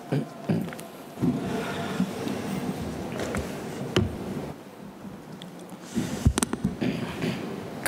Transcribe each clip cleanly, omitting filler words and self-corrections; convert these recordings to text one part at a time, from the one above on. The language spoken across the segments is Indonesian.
各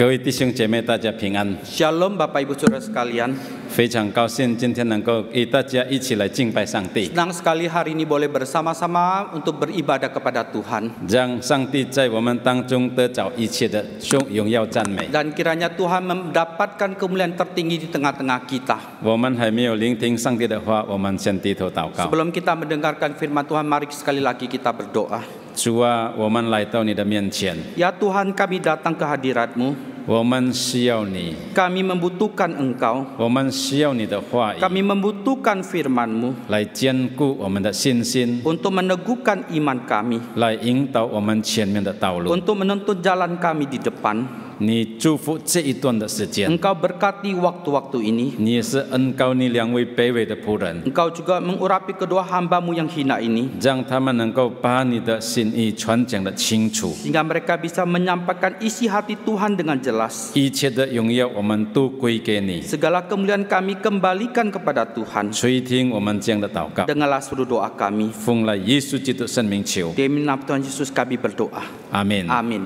位弟兄姐妹，大家平安。 Shalom Bapak Ibu Saudara sekalian. 非常高兴今天能够与大家一起来敬拜上帝， Senang sekali hari ini boleh bersama-sama untuk beribadah kepada Tuhan. 让上帝在我们当中得着一切的荣耀赞美。 Dan kiranya Tuhan mendapatkan kemuliaan tertinggi di tengah-tengah kita. 我们还没有聆听上帝的话，我们先低头祷告。 Sebelum kita mendengarkan firman Tuhan, mari sekali lagi kita berdoa. 主啊，我们来到你的面前， Ya Tuhan, kami datang ke hadirat-Mu. 我们需要你， Kami membutuhkan Engkau. 我们需要你的话语 Kami membutuhkan firman-Mu 来坚固我们的信心， untuk meneguhkan iman kami, 来引导我们前面的道路。 untuk menuntun jalan kami di depan. 你祝福这一段的时间， Engkau berkati waktu-waktu ini. 你也是恩膏你两位卑微的仆人， Engkau juga mengurapi kedua hamba-Mu yang hina ini, 让他们能够把你的心意传讲得清楚。 sehingga mereka bisa menyampaikan isi hati Tuhan dengan jelas. 一切的荣耀我们都归给你， Segala kemuliaan kami kembalikan kepada Tuhan. 垂听我们这样的祷告， Dengarlah seluruh doa kami. 奉了耶稣基督圣名求， Demi nama Tuhan Yesus kami berdoa. 阿门。 Amin.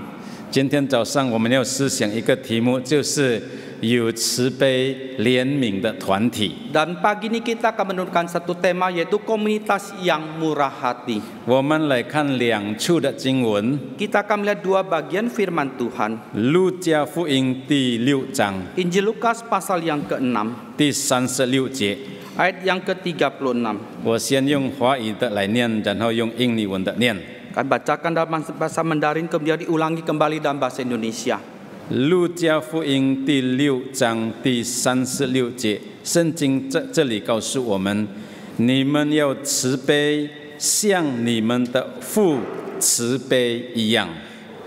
今天早上我们要思想一个题目，就是有慈悲怜悯的团体。 Dan pagi ini kita akan menurunkan satu tema, yaitu komunitas yang murah hati. 我们来看两处的经文， Kita akan melihat dua bagian firman Tuhan. 路加福音第6章 Injil Lukas pasal yang ke-6, 第36节。 ayat yang ke-36. 我先用华语的来念，然后用印尼文的念。 Kami bacakan dalam bahasa Mandarin, kemudian diulangi kembali dalam bahasa Indonesia. 路加福音第6章第36节，圣经这里告诉我们：你们要慈悲，像你们的父慈悲一样。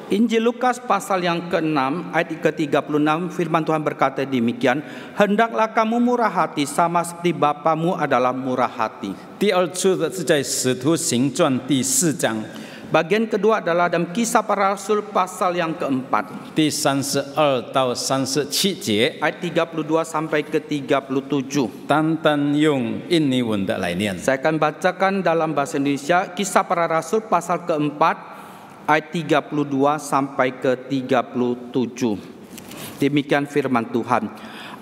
Injil Lukas pasal yang ke-6 ayat ke-36, firman Tuhan berkata demikian, hendaklah kamu murah hati sama seperti Bapamu adalah murah hati. 第二处的是在使徒行传第4章 Bagian kedua adalah dalam Kisah Para Rasul pasal yang keempat, 第32到37节， ayat 32 sampai ke 37. 单单用印尼文的来念。 Saya akan bacakan dalam bahasa Indonesia. Kisah Para Rasul pasal keempat ayat 32 sampai ke 37. Demikian firman Tuhan.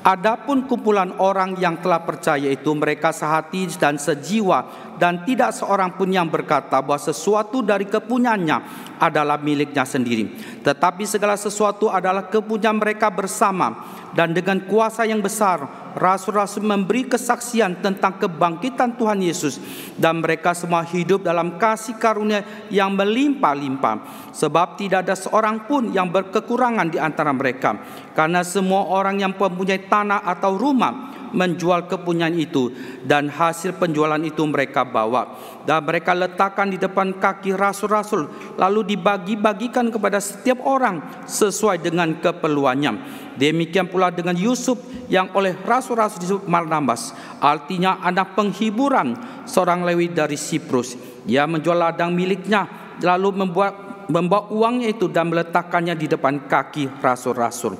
Adapun kumpulan orang yang telah percaya itu, mereka sehati dan sejiwa, dan tidak seorang pun yang berkata bahwa sesuatu dari kepunyaannya adalah miliknya sendiri, tetapi segala sesuatu adalah kepunyaan mereka bersama. Dan dengan kuasa yang besar, rasul-rasul memberi kesaksian tentang kebangkitan Tuhan Yesus, dan mereka semua hidup dalam kasih karunia yang melimpah-limpah. Sebab tidak ada seorang pun yang berkekurangan di antara mereka, karena semua orang yang mempunyai tanah atau rumah menjual kepunyaan itu, dan hasil penjualan itu mereka bawa dan mereka letakkan di depan kaki rasul-rasul, lalu dibagi-bagikan kepada setiap orang sesuai dengan keperluannya. Demikian pula dengan Yusuf yang oleh rasul-rasul disebut Barnabas, artinya anak penghiburan, seorang Lewi dari Siprus. Ia menjual ladang miliknya, lalu membawa uangnya itu dan meletakkannya di depan kaki rasul-rasul.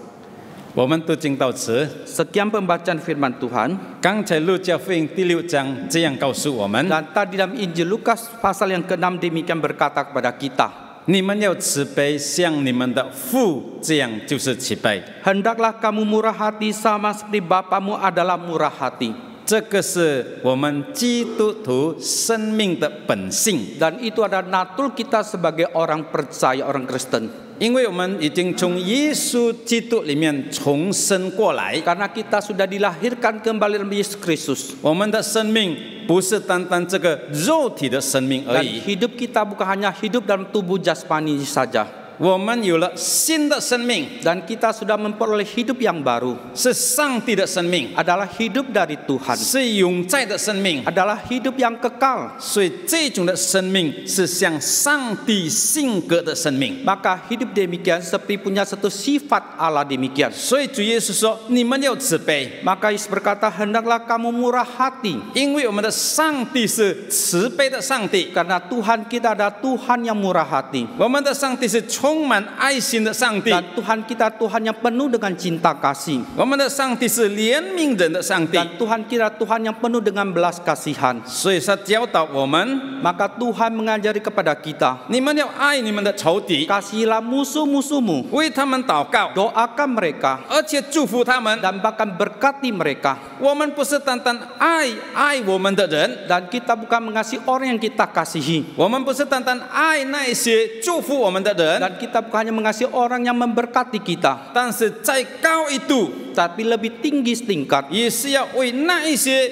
我们读经到此。 Sekian pembacaan firman Tuhan. 刚才路加福音第6章这样告诉我们： Dan tadi dalam Injil Lukas pasal yang ke-6 demikian berkata kepada kita, 你们要慈悲，像你们的父这样就是慈悲。 hendaklah kamu murah hati sama seperti Bapamu adalah murah hati. 这个是我们基督徒生命的本性， Dan itu adalah natur kita sebagai orang percaya, orang Kristen. 因为我们已经从耶稣基督里面重生过来， Karena kita sudah dilahirkan kembali dalam Yesus Kristus. 我们的生命不是单单这个肉体的生命而 Dan 已， hidup kita bukan hanya hidup dalam tubuh jasmani saja. 我们有了新的生命， Dan kita sudah memperoleh hidup yang baru. 是上帝的生命， Adalah hidup dari Tuhan. 是永在的生命。 Adalah hidup yang kekal. 所以这种的生命是像上帝性格的生命。 Maka hidup demikian seperti punya satu sifat Allah demikian. 所以主耶稣说：“你们要慈悲， Maka Yesus berkata, hendaklah kamu murah hati. 因为我们的上帝是慈悲的上帝， Karena Tuhan kita adalah Tuhan yang murah hati. 我们的上帝是充满爱心的上帝， Dan Tuhan kita Tuhan yang penuh dengan cinta kasih. 我们的上帝是怜悯人的上帝， Dan Tuhan kita Tuhan yang penuh dengan belas kasihan. 所以他教导我们， Maka Tuhan mengajari kepada kita, 你们要爱你们的仇敌， kasihilah musuh-musuhmu, 为他们祷告， doakan mereka, 而且祝福他们。 dan bahkan berkati mereka. 我们不是单单爱我们的人， Dan kita bukan mengasihi orang yang kita kasihi. 我们不是单单爱那一些祝福我们的人， Dan kita bukan hanya mengasihi orang yang memberkati kita, 但是再高一度， tapi lebih tinggi setingkat 也是要为那一些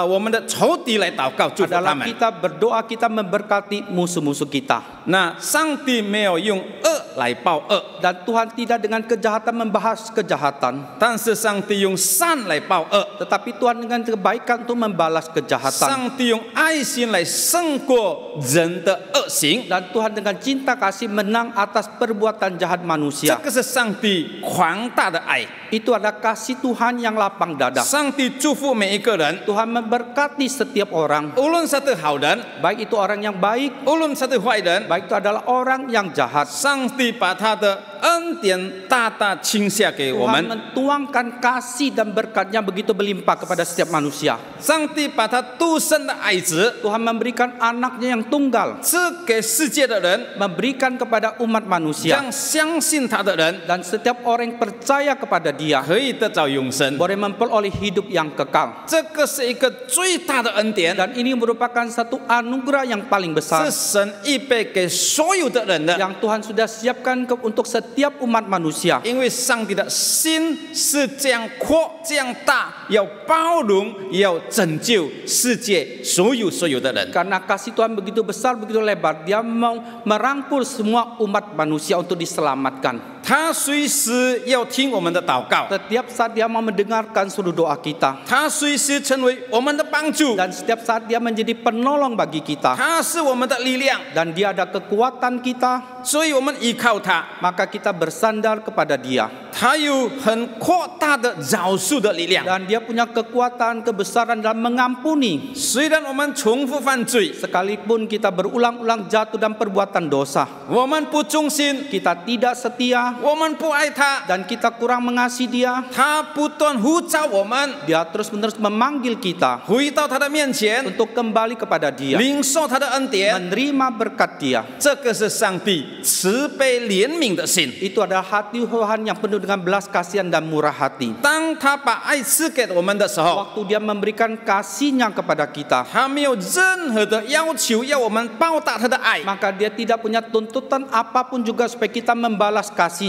我们的仇敌来祷告，祝福他 adalah 们。 kita berdoa, kita memberkati musuh-musuh kita. 那上帝没有用恶来报恶， Dan Tuhan tidak dengan kejahatan membahas kejahatan, 但是上帝用善来报恶， tetapi Tuhan dengan kebaikan untuk membalas kejahatan. 上帝用爱心来胜过人的恶行， Dan Tuhan dengan cinta kasih menang atas perbuatan jahat 这 manusia. 个是上帝狂大的爱。 Itu adalah kasih Tuhan yang lapang dada. 上帝祝福每一个人， Tuhan memberkati setiap orang, 无论是对好人， baik itu orang yang baik, 无论是对坏人， baik itu adalah orang yang jahat. 上帝把他的恩典大大倾下给我 Tuhan 们， mentuangkan kasih dan berkatnya begitu berlimpah kepada setiap manusia. 上帝把他独生的爱子 Tuhan memberikan anaknya yang tunggal, 赐给世界的人， memberikan kepada umat manusia. 让相信他的人 Dan setiap orang yang percaya kepada dia 可以得着永生。 boleh memperoleh hidup yang kekal. 这个是一个最大的恩典， Dan ini merupakan satu anugerah yang paling besar 是神预备给所有的人的。 yang Tuhan sudah siapkan untuk setiap umat manusia. 因为上帝的心是这样阔、这样大，要包容、要拯救世界所有的人。 Karena kasih Tuhan begitu besar, begitu lebar, dia mau merangkul semua umat manusia untuk diselamatkan. 他随时要听我们的祷告， Setiap saat dia mau mendengarkan seluruh doa kita. 他随时成为我们的帮助， Dan setiap saat dia menjadi penolong bagi kita. 他是我们的力量， Dan dia ada kekuatan kita, 所以我们依靠他。 maka kita bersandar kepada dia. 他有很扩大的饶恕的力量。 Dan dia punya kekuatan, kebesaran dalam mengampuni. 虽然我们重复犯罪， Sekalipun kita berulang-ulang jatuh dalam perbuatan dosa, 我们不忠心， kita tidak setia, 我们不爱他， dan kita kurang mengasihi dia, 他不断呼召我们 dia terus-menerus memanggil kita 回到他的面前， untuk kembali kepada dia, 领受他的恩典。 menerima berkat dia. 这个是上帝慈悲怜悯的心。 Itu adalah hati Tuhan yang penuh dengan belas kasihan dan murah hati. 当他把爱赐给我们的时候， Waktu dia memberikan kasihnya kepada kita, 他没有任何的要求要我们报答他的爱， maka dia tidak punya tuntutan apapun juga supaya kita membalas kasihnya.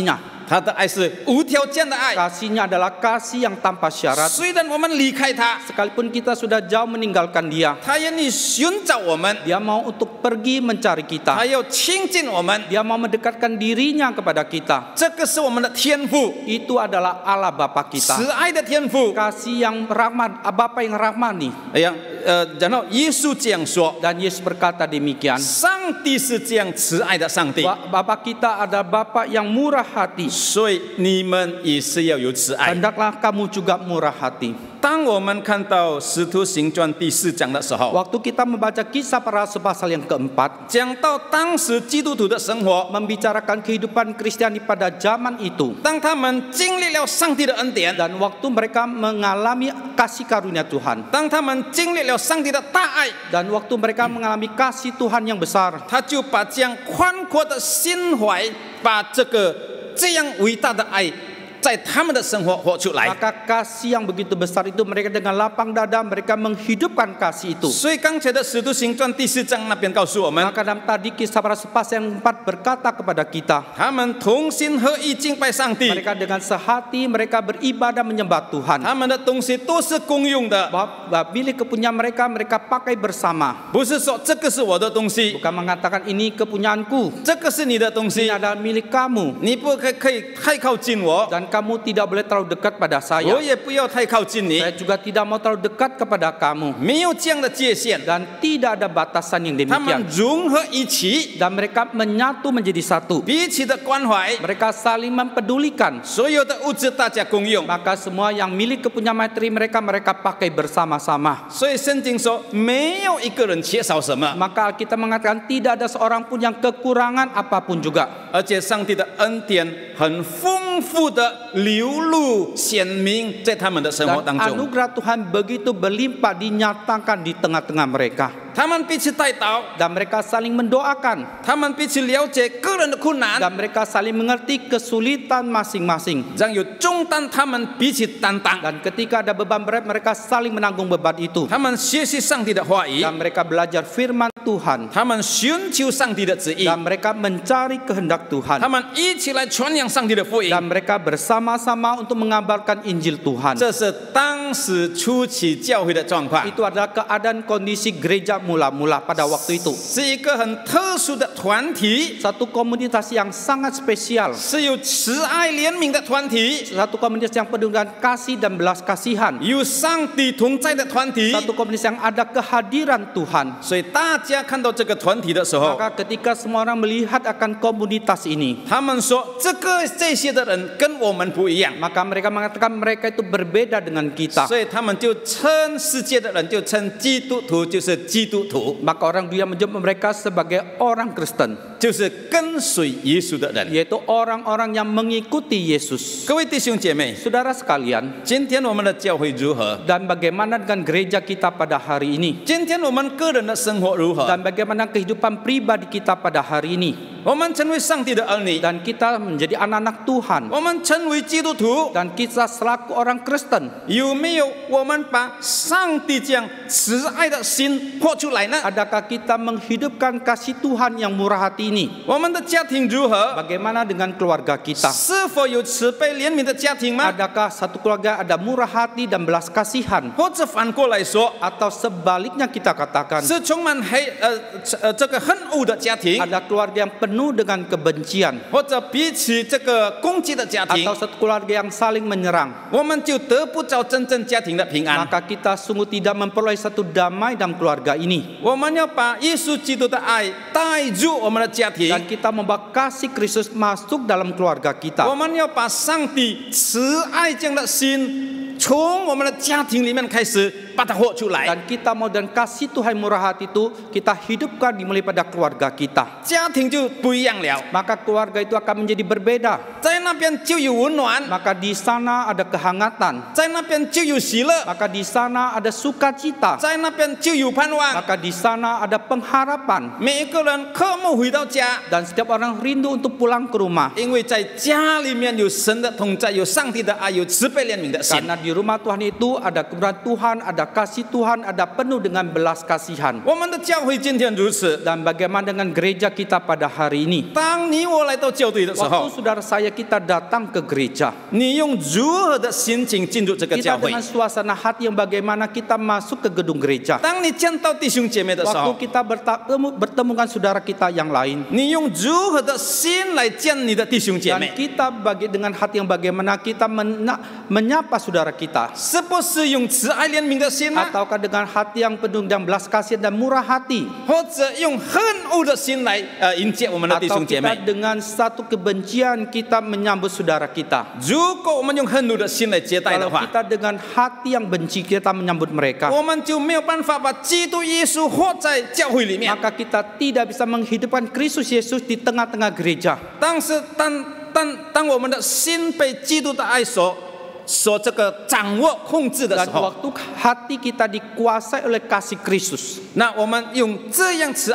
他的爱是无条件的爱。 Kasihnya adalah kasih yang tanpa syarat. 虽然我们离开他， Sekalipun kita sudah jauh meninggalkan dia, 他愿意寻找我们， dia mau untuk pergi mencari 他 kita. 要亲近我们。 Dia mau mendekatkan dirinya kepada kita. 这个是我们的天赋， Itu adalah Allah Bapa 慈 kita. 爱的天赋。 Kasih yang rahmat, Bapa yang rahmani. 然后耶稣这样说， Dan Yesus berkata demikian. 上帝是这样慈爱的上帝， Bapa kita adalah Bapa yang murah hati. 所以你们也是要有慈爱。 Hendaklah kamu juga murah hati. 当我们看到《使徒行传》第4章的时候， Waktu kita membaca kisah para rasul pasal yang keempat, 讲到当时基督徒的生活， membicarakan kehidupan Kristiani pada zaman itu. 当他们经历了上帝的恩典， Dan waktu mereka mengalami kasih karunia Tuhan, 当他们经历了上帝的大爱， dan waktu mereka mengalami kasih Tuhan yang besar, 他就把这样宽阔的心怀，把这样伟大的爱，在他们的生活活出来。 maka kasih yang begitu besar itu mereka dengan lapang dada mereka menghidupkan kasih itu. 所以刚才的《使徒行传》第4章那边告诉我们， Maka dalam tadi kisah para rasul pasal yang 4 berkata kepada kita, 他们同心合意敬拜上帝， mereka dengan sehati mereka beribadah menyembah Tuhan. 他们的东西都是公用的， Milik kepunyaan mereka, mereka pakai bersama. 不是说这个是我的东西， Bukan mengatakan ini kepunyaanku, 这个是你的东 ini 西， adalah milik kamu, 你不可以太靠近我， dan kamu tidak boleh terlalu dekat pada saya. 我也不要太靠近你， Saya juga tidak mau terlalu dekat kepada kamu. 没有这样的界限， Dan tidak ada batasan yang 他们 demikian. 融合一起， Dan mereka menyatu menjadi satu. 彼此的关怀， Mereka saling mempedulikan. 所有的物质大家共用。 Maka semua yang milik kepunyaan materi mereka pakai bersama-sama. 所以圣经说，没有一个人缺少什么， Maka kita mengatakan tidak ada seorang pun yang kekurangan apapun juga. 而且上帝的恩典很丰富的流露显明在他们的生活 Dan 当中。 anugerah Tuhan begitu berlimpah dinyatakan di tengah-tengah mereka. 他们彼此带祷， Dan mereka saling mendoakan. 他们彼此了解个人的困难， Dan mereka saling mengerti kesulitan masing-masing. 让有重担他们彼此担当。 Dan ketika ada beban berat mereka saling menanggung beban itu. 他们学习上帝的话语， Dan mereka belajar firman Tuhan. 他们寻求上帝的旨意， Dan mereka mencari kehendak 他 Tuhan. 们一起来传扬上帝的福音。 Dan mereka bersama-sama untuk mengabarkan Injil Tuhan. 这是当时初期教会的状况， Itu adalah keadaan kondisi gereja mula-mula pada waktu itu. 是一个很特殊的团体， Satu komunitas yang sangat spesial. 是有慈爱怜悯的团体， Satu komunitas yang penuh dengan kasih dan belas kasihan. 有上帝同在的团体。 Satu komunitas yang ada kehadiran Tuhan. 所以大家看到这个团体的时候， Maka ketika semua orang melihat akan komunitas ini, 他们说这些的人跟我们不一样， maka mereka mengatakan mereka itu berbeda dengan kita. 所以他们就称世界的人就称基督徒就是基督徒， Maka orang dunia menyebut mereka sebagai orang Kristen, 就是跟随耶稣的人。 yaitu orang-orang yang mengikuti Yesus. 各位弟兄姐妹， Saudara sekalian, 今天我们的教会如何？ dan bagaimana dengan gereja kita pada hari ini? 今天我们个人的生活如何？ Dan bagaimana kehidupan pribadi kita pada hari ini? 我们成为上帝的儿女， Dan kita menjadi anak-anak Tuhan. 我们成为基督徒， Dan kita selaku orang Kristen, 有没有我们把上帝这样慈爱的心活出来呢？ adakah kita menghidupkan kasih Tuhan yang murah hati ini? 我们的家庭如何？ Bagaimana dengan keluarga kita? 是否有慈悲怜悯的家庭吗？ Adakah satu keluarga ada murah hati dan belas kasihan? 或者反过来说， Atau sebaliknya kita katakan, 是充满这个恨恶的家庭， ada keluarga yang penuh dengan kebencian, 或者彼此这个攻击的家庭 atau，satu keluarga yang saling menyerang? 我们就得不着真正家庭的平安。 Maka kita sungguh tidak memperoleh satu damai dalam keluarga ini. 我们要把耶稣基督的爱带入我们的家庭， Dan kita membawa kasih Kristus masuk dalam keluarga 我 kita. 们要把上帝慈爱这样的心从我们的家庭里面开始把它活出来。 Dan kita mau dan kasih Tuhan murah hati itu kita hidupkan dimulai pada keluarga kita. 家庭就不一样了， Maka keluarga itu akan menjadi berbeda. 在那边就有温暖， Maka di sana ada kehangatan. 在那边就有喜乐， Maka di sana ada sukacita. 在那边就有盼望。 Maka di sana ada pengharapan. 每一个人渴慕回到家， Dan setiap orang rindu untuk pulang ke rumah. 因为在家里面有神的同在，有上帝的爱，有慈悲怜悯的心。 Karena di rumah Tuhan itu ada kemurahan Tuhan, ada kasih Tuhan, ada penuh dengan belas kasihan. 我们的教会今天如此。 Dan bagaimana dengan gereja kita pada hari ini? 当你我来到教会的时 Waktu 候， saudara saya kita datang ke gereja, 你用如何的心情进入这个 kita 教会？ dengan suasana hati yang bagaimana kita masuk ke gedung gereja. 当你见到弟兄姐妹的时候， Waktu kita bertemu dengan saudara kita yang lain, 你用如何的心来见你的弟兄姐 dan 妹？ kita dengan hati yang bagaimana kita menyapa saudara kita, 是不是用慈爱怜悯的心呢？ ataukah dengan hati yang penuh dengan belas kasihan dan murah hati, 或者用恨恶的心来迎接我们的弟 atau 兄姐 kita 妹？ dengan satu kebencian kita menyambut saudara kita? 如果我们用恨恶的心来接待的 Kalau 话， kita dengan hati yang benci kita menyambut mereka, 我们就没有办法把基督耶稣活在教会里面。 maka kita tidak bisa menghidupkan Kristus Yesus di tengah-tengah gereja. 但是当我们的心被基督的爱所这个掌握控制的时 Dan 候， waktu hati kita dikuasai oleh kasih Kristus, 那我们用这样慈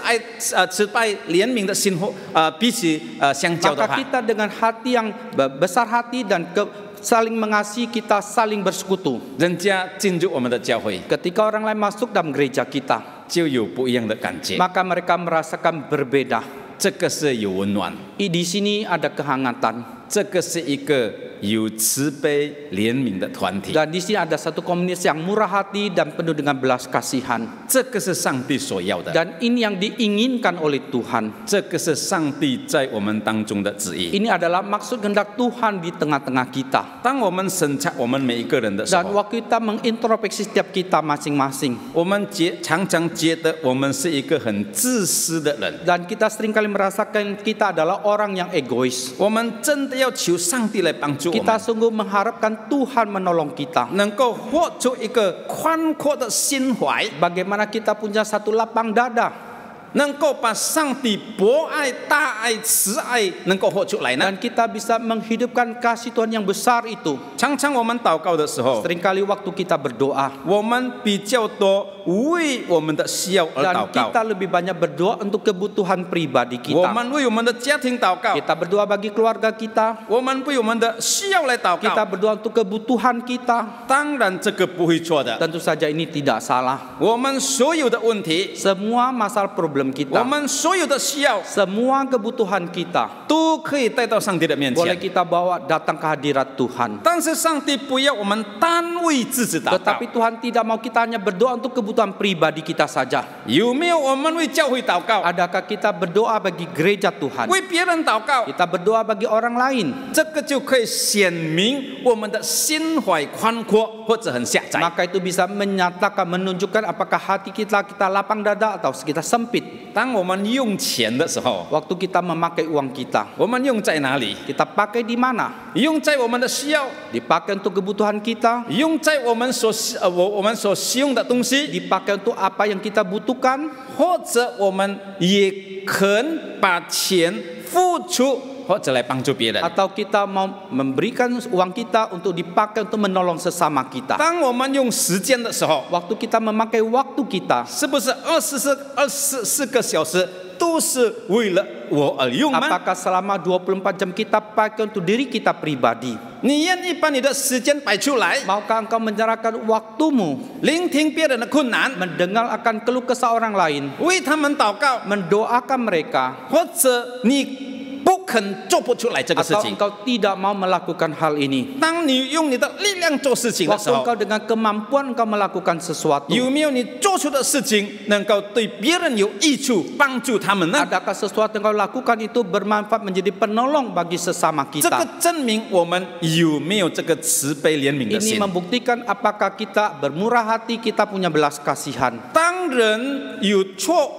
悲怜悯的心彼此相交的 maka 话， kita dengan hati yang besar hati dan saling mengasihi, kita saling bersekutu. 人家进入我们的教会 Ketika orang lain masuk dalam gereja kita, 就有不一样的感觉， maka mereka merasakan berbeda. 这个是有温暖， Di sini ada kehangatan. 这个是一个有慈悲怜悯的团体。 Dan di sini ada satu komunitas yang murah hati dan penuh dengan belas kasihan. 这个是上帝所要的， Dan ini yang diinginkan oleh Tuhan. 这个是上帝在我们当中的旨意。 Ini adalah maksud kehendak Tuhan di tengah-tengah kita. 当我们审查我们每一个人的时 Dan 候， waktu kita mengintrospeksi setiap kita masing-masing. 我们常常觉得我们是一个很自私的人。 Dan kita seringkali merasakan kita adalah orang yang egois. 我们真的要求上帝来帮助我 Kita 们， sungguh mengharapkan Tuhan menolong kita. 能够活出一个宽阔的心怀， Bagaimana kita punya satu lapang dada. 能够把上帝博爱、大爱、慈爱能够活出来呢？ Dan kita bisa menghidupkan kasih Tuhan yang besar itu. 常常我们祷告的时候， Seringkali waktu kita berdoa. 我们比较多为我们的需要而 Dan 祷告， kita lebih banyak berdoa untuk kebutuhan pribadi 我 kita. 们为我们的家庭祷告， Kita berdoa bagi keluarga kita. 我们为我们的需要来祷 Kita 告。 berdoa untuk kebutuhan kita. 当然，这个不会错的。 Tentu saja ini tidak salah. 我们所有的问题， Semua masalah problem 我 kita, 们所有的需要， semua kebutuhan kita 都可以带到上帝的面 boleh 前。 kita bawa datang ke hadirat Tuhan. 但是上帝不要我们单为自己祷告。 Tetapi Tuhan tidak mau kita hanya berdoa untuk kebutuhan pribadi kita saja. 有没有我们为教会祷告， Adakah kita berdoa bagi gereja Tuhan? 为别人祷告？ Kita berdoa bagi orang lain. 这个就可以显明我们的心怀宽阔或者很狭窄。 Maka itu bisa menyatakan, menunjukkan apakah hati kita lapang dada atau kita sempit. 当我们用钱的时候， Waktu kita memakai uang kita, 我们用在哪里？ kita pakai di mana? 用在我们的需要， Dipakai untuk kebutuhan kita, 用在我们所使用的东西， dipakai untuk apa yang kita butuhkan, 或者我们也肯把钱付出，或者来帮助别人。 atau kita mau memberikan uang kita untuk dipakai untuk menolong sesama kita. 当我们用时间的时候， Waktu kita memakai waktu kita, 是不是24个小时都是为了我而用吗？ apakah selama 24 jam kita pakai untuk diri kita pribadi? 你愿意把你的时间摆出来， Maukah engkau menyerahkan waktumu 聆听别人的困难， mendengar akan keluh kesah orang lain, 为他们祷告， mendoakan mereka, 或者你不肯做不出来这个事 atau 情？ engkau tidak mau melakukan hal ini? 当你用你的力量做事情的时 Waktu 候， engkau dengan kemampuan engkau melakukan sesuatu, 有没有你做出的事情能够对别人有益处，帮助他们呢？ adakah sesuatu yang kau lakukan itu bermanfaat menjadi penolong bagi sesama 这个 kita? 证明我们有没有这个慈悲怜悯的 Ini 心。 membuktikan apakah kita bermurah hati, kita punya belas kasihan. 当人有错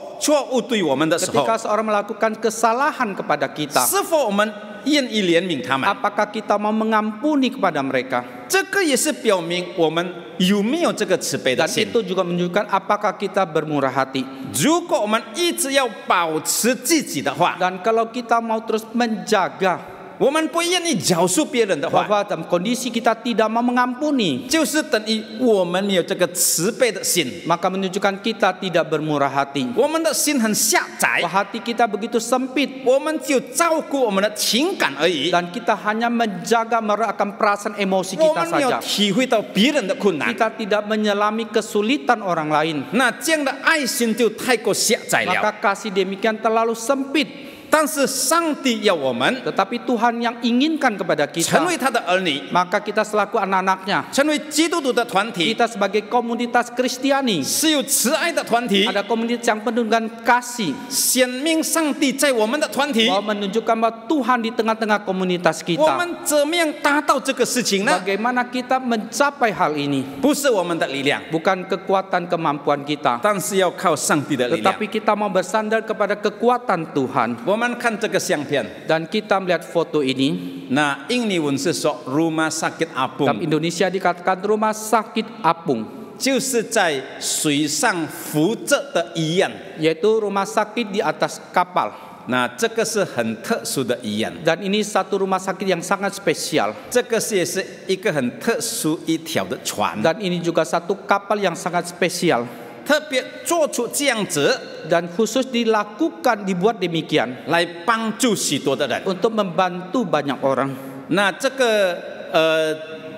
误对我们的时候， Ketika seorang melakukan kesalahan kepada kita, 是否我们愿意怜悯他们？ apakah kita mau mengampuni kepada mereka? 这个也是表明我们有没有这个慈悲的 Dan 心。 itu juga menunjukkan apakah kita bermurah hati. 如果我们一直要保持自己的话， Dan kalau kita mau terus menjaga 我们不愿意饶恕别人的话， bahwa dalam kondisi kita tidak mau mengampuni, 就是等于我们没有这个慈悲的心， maka menunjukkan kita tidak bermurah hati. 我们的心很狭窄， Bahwa hati kita begitu sempit 我们只有照顾我们的情感而已， dan kita hanya menjaga merasakan perasaan emosi 我 kita 们没有 saja. 体会到别人的困难。 Kita tidak menyelami kesulitan orang lain. 那这样的爱心就太过狭窄了。 Maka kasih demikian terlalu sempit. 但是上帝要我们 Tetapi Tuhan yang inginkan kepada 成 kita, 为他的儿女， maka kita selaku anak-anaknya, 成为基督徒的团体， kita sebagai komunitas Kristiani, 是有慈爱的团体， ada komunitas yang penuh dengan kasih, 显明上帝在我们的团体。 bahwa menunjukkan bahwa Tuhan di tengah-tengah komunitas 我 kita. 们怎么样达到这个事情呢？ Bagaimana kita mencapai hal ini? 不是我们的力量， Bukan kekuatan kemampuan kita, 但是要靠上帝的力量。 tetapi kita mau bersandar kepada kekuatan Tuhan. 我们看这个相片， Dan kita melihat foto ini, 那印尼文是说 rumah sakit dalam apung， Indonesia dikatakan rumah sakit apung, 就是在水上浮着的医院。 yaitu rumah sakit di atas kapal. 那这个是很特殊的医院， Dan ini satu rumah sakit yang sangat spesial. 这个也是一个很特殊一条的船， Dan ini juga satu kapal yang sangat spesial. 特别做出这样子 Dan khusus dilakukan, dibuat demikian 来帮助许多的人。 untuk membantu banyak orang. 那这个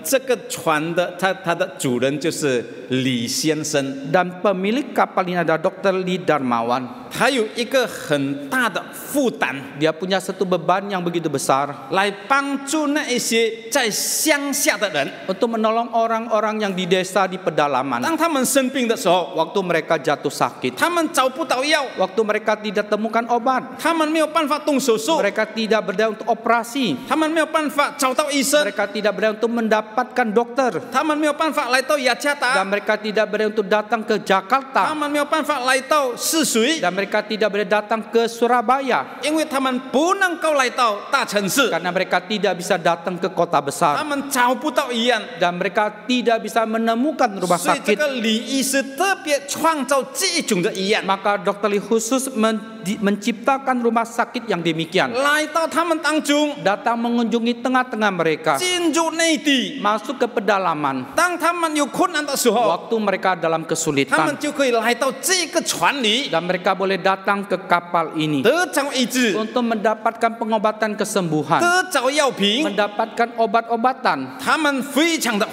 这个船的他的主人就是李先生， Dan pemilik kapal ini adalah Dr. Lee Darmawan. 他有一个很大的负担， Dia punya satu beban yang begitu besar 来帮助那一些在乡下的人。 untuk menolong orang-orang yang di desa di pedalaman. 当他们生病的时候， Waktu mereka jatuh sakit, 他们找不到药， waktu mereka tidak temukan obat, 他们没有办法动手术， mereka tidak berdaya untuk operasi, 他们没有办法找到医生， mereka tidak berdaya untuk mendapatkan dokter, 他们没有办法来到雅加 dan 达， mereka tidak berdaya untuk datang ke 他 Jakarta, 们没有办法来到泗水， dan mereka tidak berdaya datang ke Surabaya 因为他们不能够来到大城市， karena mereka tidak bisa datang ke kota 他 besar 们找不到医院， dan mereka tidak bisa menemukan rumah 所以这 sakit. 个李医师特别创造这一种的医院， Maka Dr. Lee khusus menciptakan rumah sakit yang demikian, 来到他们当中， datang mengunjungi tengah-tengah mereka, 进入内地。 masuk ke pedalaman 当他们有困难的时候， waktu mereka dalam 他 kesulitan, 们就可以来到这个船里， dan mereka boleh datang ke kapal ini 得着医治， untuk mendapatkan pengobatan kesembuhan, 得着药品， mendapatkan obat-obatan, 他们非常的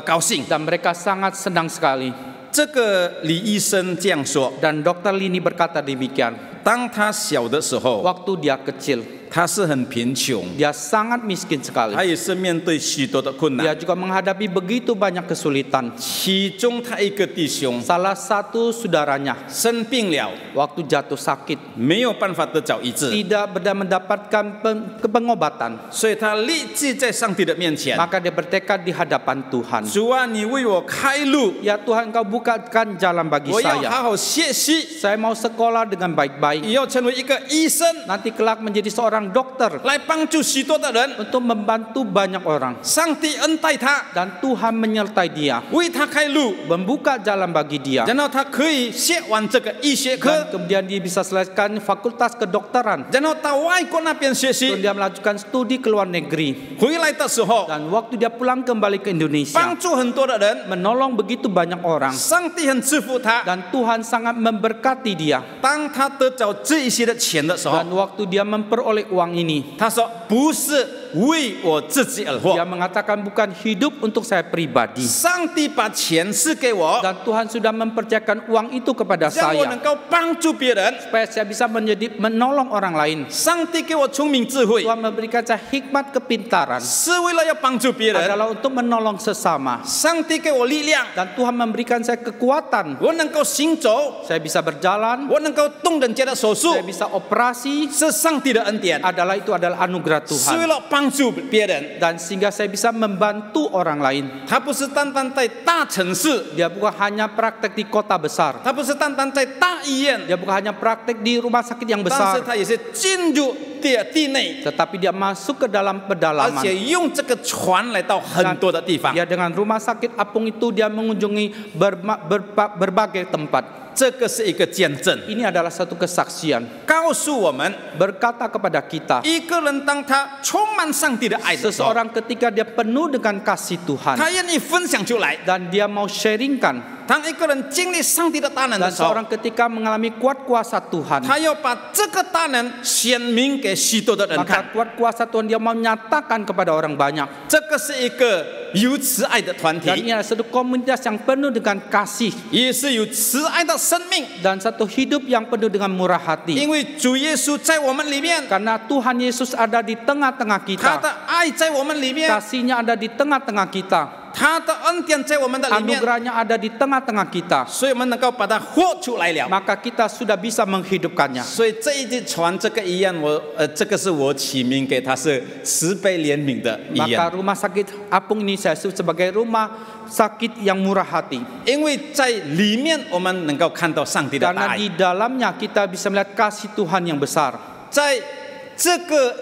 高兴。 dan mereka sangat senang sekali. 这个李医生这样说， Dan Dr. Lee ini berkata demikian, 当他小的时候， waktu dia kecil, 他是很贫穷， dia sangat miskin 他 sekali. 也是面对许多的困 Dia 难。 juga menghadapi begitu banyak kesulitan. 其中他一个弟兄 Salah satu saudaranya 生病了， waktu jatuh sakit 没有办法得着医治， tidak berdaya mendapatkan pengobatan, 所以他立志在上帝的面前， maka dia bertekad di hadapan Tuhan. 主啊，你为我开路， Ya Tuhan, Engkau bukakan jalan bagi 我要 saya. 好好学习， Saya mau sekolah dengan baik-baik, 也要成为一个医生， nanti kelak menjadi seorang dokter 来帮助许多的人。 untuk membantu banyak orang. 上帝恩待他， Dan Tuhan menyertai dia, 为他开路， membuka jalan bagi dia. 然后他可以学完这个医学 Dan 科， kemudian dia bisa selesaikan fakultas kedokteran. 然后到外国那边学 Kemudian 习， dia melanjutkan studi ke luar negeri. 回来的时候 Dan waktu dia pulang kembali ke 帮 Indonesia, 助很多的人， menolong begitu banyak orang. 上帝很赐福他。 Dan Tuhan sangat memberkati dia. 当他得着这一些的钱的时候 Dan，waktu dia memperoleh uang ini, 他说不是为我自己而活， dia mengatakan bukan hidup untuk saya pribadi. 上帝把钱赐给我， Dan Tuhan sudah mempercayakan uang itu kepada 让我 saya 能够帮助别人。 supaya saya bisa menolong orang lain. 上帝给我聪明智慧， Tuhan memberikan saya hikmat kepintaran 是为了要帮助别人。 adalah untuk menolong sesama. 上帝给我力量， Dan Tuhan memberikan saya kekuatan. 我能够行走， Saya bisa berjalan, 我能够动人家的手术， saya bisa operasi, 是上帝的恩典， itu adalah anugerah 是为 Tuhan. 了帮助别人。 Dan sehingga saya bisa membantu orang lain. 他不是单单在大城市， Dia bukan hanya praktek di kota besar. 他不是单单在大医院， Dia bukan hanya praktek di rumah sakit yang 但是 besar, 他也是进入地内， tetapi dia masuk ke dalam 而 pedalaman. 且用这个船来到很多的地方。 Dia dengan rumah sakit apung itu dia mengunjungi berbagai tempat. 这个是一个见证， Ini adalah satu kesaksian 告诉我们， berkata kepada kita, 一个人当他充满上帝的爱的时候， seseorang ketika dia penuh dengan kasih Tuhan 他愿意分享出来。 dan dia mau sharingkan, 当一个人经历上帝的大能 dan 的时候， seorang ketika mengalami kuat kuasa Tuhan, 他要把这个大能显明给许多的人看。 maka kuat kuasa Tuhan dia mau menyatakan kepada orang banyak. 这个是一个有慈爱的团 Dan 体， ini adalah satu komunitas yang penuh dengan kasih 也是有慈爱的生命。 dan satu hidup yang penuh dengan murah hati. 因为主耶稣在我们里面， Karena Tuhan Yesus ada di tengah-tengah 他 kita, 的爱在我们里面， kasihnya ada di tengah-tengah kita, 他的恩典在我们的里面， anugerahnya ada di tengah-tengah kita, 所以我们能够把它活出来了。 maka kita sudah bisa menghidupkannya. 所以这一只船，这个医院，这个是我起名给它是慈悲怜悯的医 Maka 院， rumah sakit apung ini saya sebut sebagai rumah sakit yang murah hati. 因为在里面我们能够看到上帝的 Karena 爱， di dalamnya kita bisa melihat kasih Tuhan yang besar. 在这个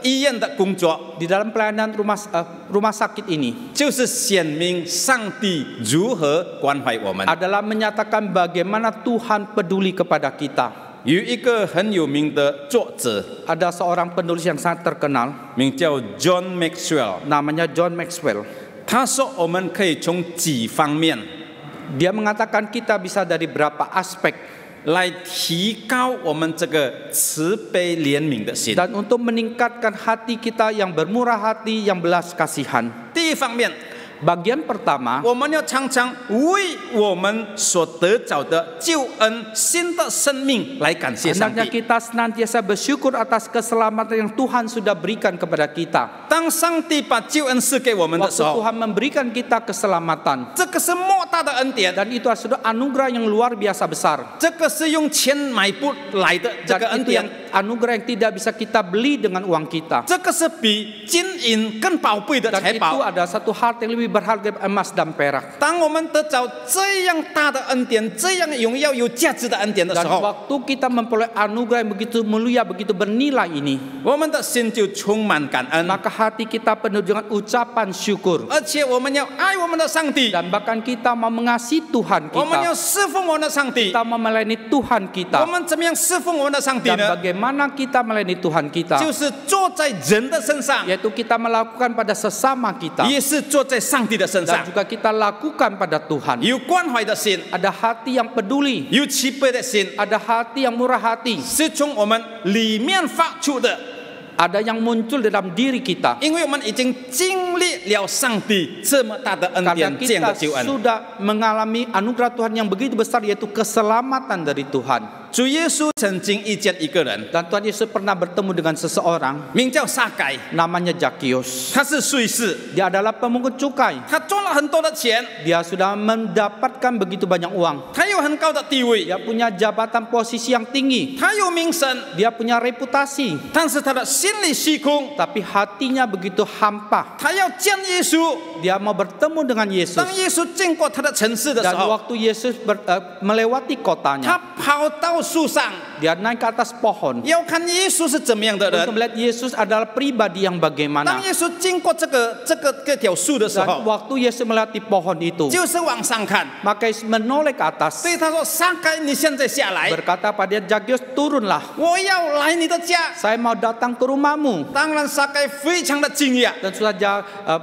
医院的工作， Di dalam pelayanan rumah sakit ini 就是显明上帝如何关怀我们。 adalah menyatakan bagaimana Tuhan peduli kepada kita. 有一个很有名的作者， Ada seorang penulis yang sangat terkenal, 名叫 John Maxwell， namanya John Maxwell. 他说我们可以从几方面 Dia mengatakan kita bisa dari berapa aspek 来提高我们这个慈悲怜悯的心。 dan untuk meningkatkan hati kita yang bermurah hati, yang belas kasihan. 第一方面， Bagian pertama, 我们要常常为我们所得着的救恩、新的生命来感谢上 hendaknya 帝。 kita senantiasa bersyukur atas keselamatan yang Tuhan sudah berikan kepada kita. 当上帝把救恩赐给我们的 Waktu 时候， Tuhan memberikan kita keselamatan, 这个是莫大的恩典， dan itu sudah anugerah yang luar biasa besar. 这个是用钱买不来的这 Dan 个恩 itu 典 yang， anugerah yang tidak bisa kita beli dengan uang kita. 这个是比金银更宝贵的 Dan 财 itu 宝。 ada satu hal yang lebih berharga dari emas dan perak. 当我们得着这样大的恩典、这样荣耀有价值的恩典的时 Dan 候， waktu kita memperoleh anugerah yang begitu mulia, begitu bernilai ini, 我们的心就充满感恩， maka hati kita penuh dengan ucapan syukur. 而且我们要爱我们的上帝， Dan bahkan kita mau mengasihi Tuhan 我们要 kita. 侍奉我们的上帝。 Kita mau melayani Tuhan 我 kita. 们怎么样侍奉我们的上帝 Dan 呢？ bagaimana kita melayani Tuhan kita? 就是坐在人的身上， Yaitu kita melakukan pada sesama kita. 也是坐在上帝的身 Dan 上， juga kita lakukan pada Tuhan. 有关怀的心， Ada hati yang peduli. 有慈悲的心， Ada hati yang murah hati. 是从我们里面发出的。 Ada yang muncul dalam diri kita. 因为我们已经经历了上帝这么大的恩 Karena 典，这样 kita 的救恩。 sudah mengalami anugerah Tuhan yang begitu besar, yaitu keselamatan dari Tuhan. 主耶稣曾经遇见一个人， Dan Tuhan Yesus pernah bertemu dengan seseorang, 名叫撒该， namanya Zakius. 他是税士， Dia adalah pemungut cukai. 他赚了很多的钱， Dia sudah mendapatkan begitu banyak uang. 他有很高的地位， Dia punya jabatan posisi yang tinggi. 他有名声， Dia punya reputasi. 但是他的心里虚空， Tapi hatinya begitu hampa. 他要见耶稣。 Dia mau bertemu dengan Yesus. 当耶稣经过他的城市的时 Dan 候， waktu Yesus melewati 他 kotanya, 跑到树上， dia naik ke atas pohon 要看耶稣是怎么样的 untuk 人。 melihat Yesus adalah pribadi yang 当 bagaimana. 耶稣经过这条树的时 Dan 候， waktu Yesus melewati pohon itu, 就是往上看， maka Yesus menoleh ke atas, 所以他说：“撒该，你现在下来， berkata pada Zakius, turunlah, 我要来你的家。” saya mau datang ke rumahmu. 当然，撒该非常的惊讶， Dan sudah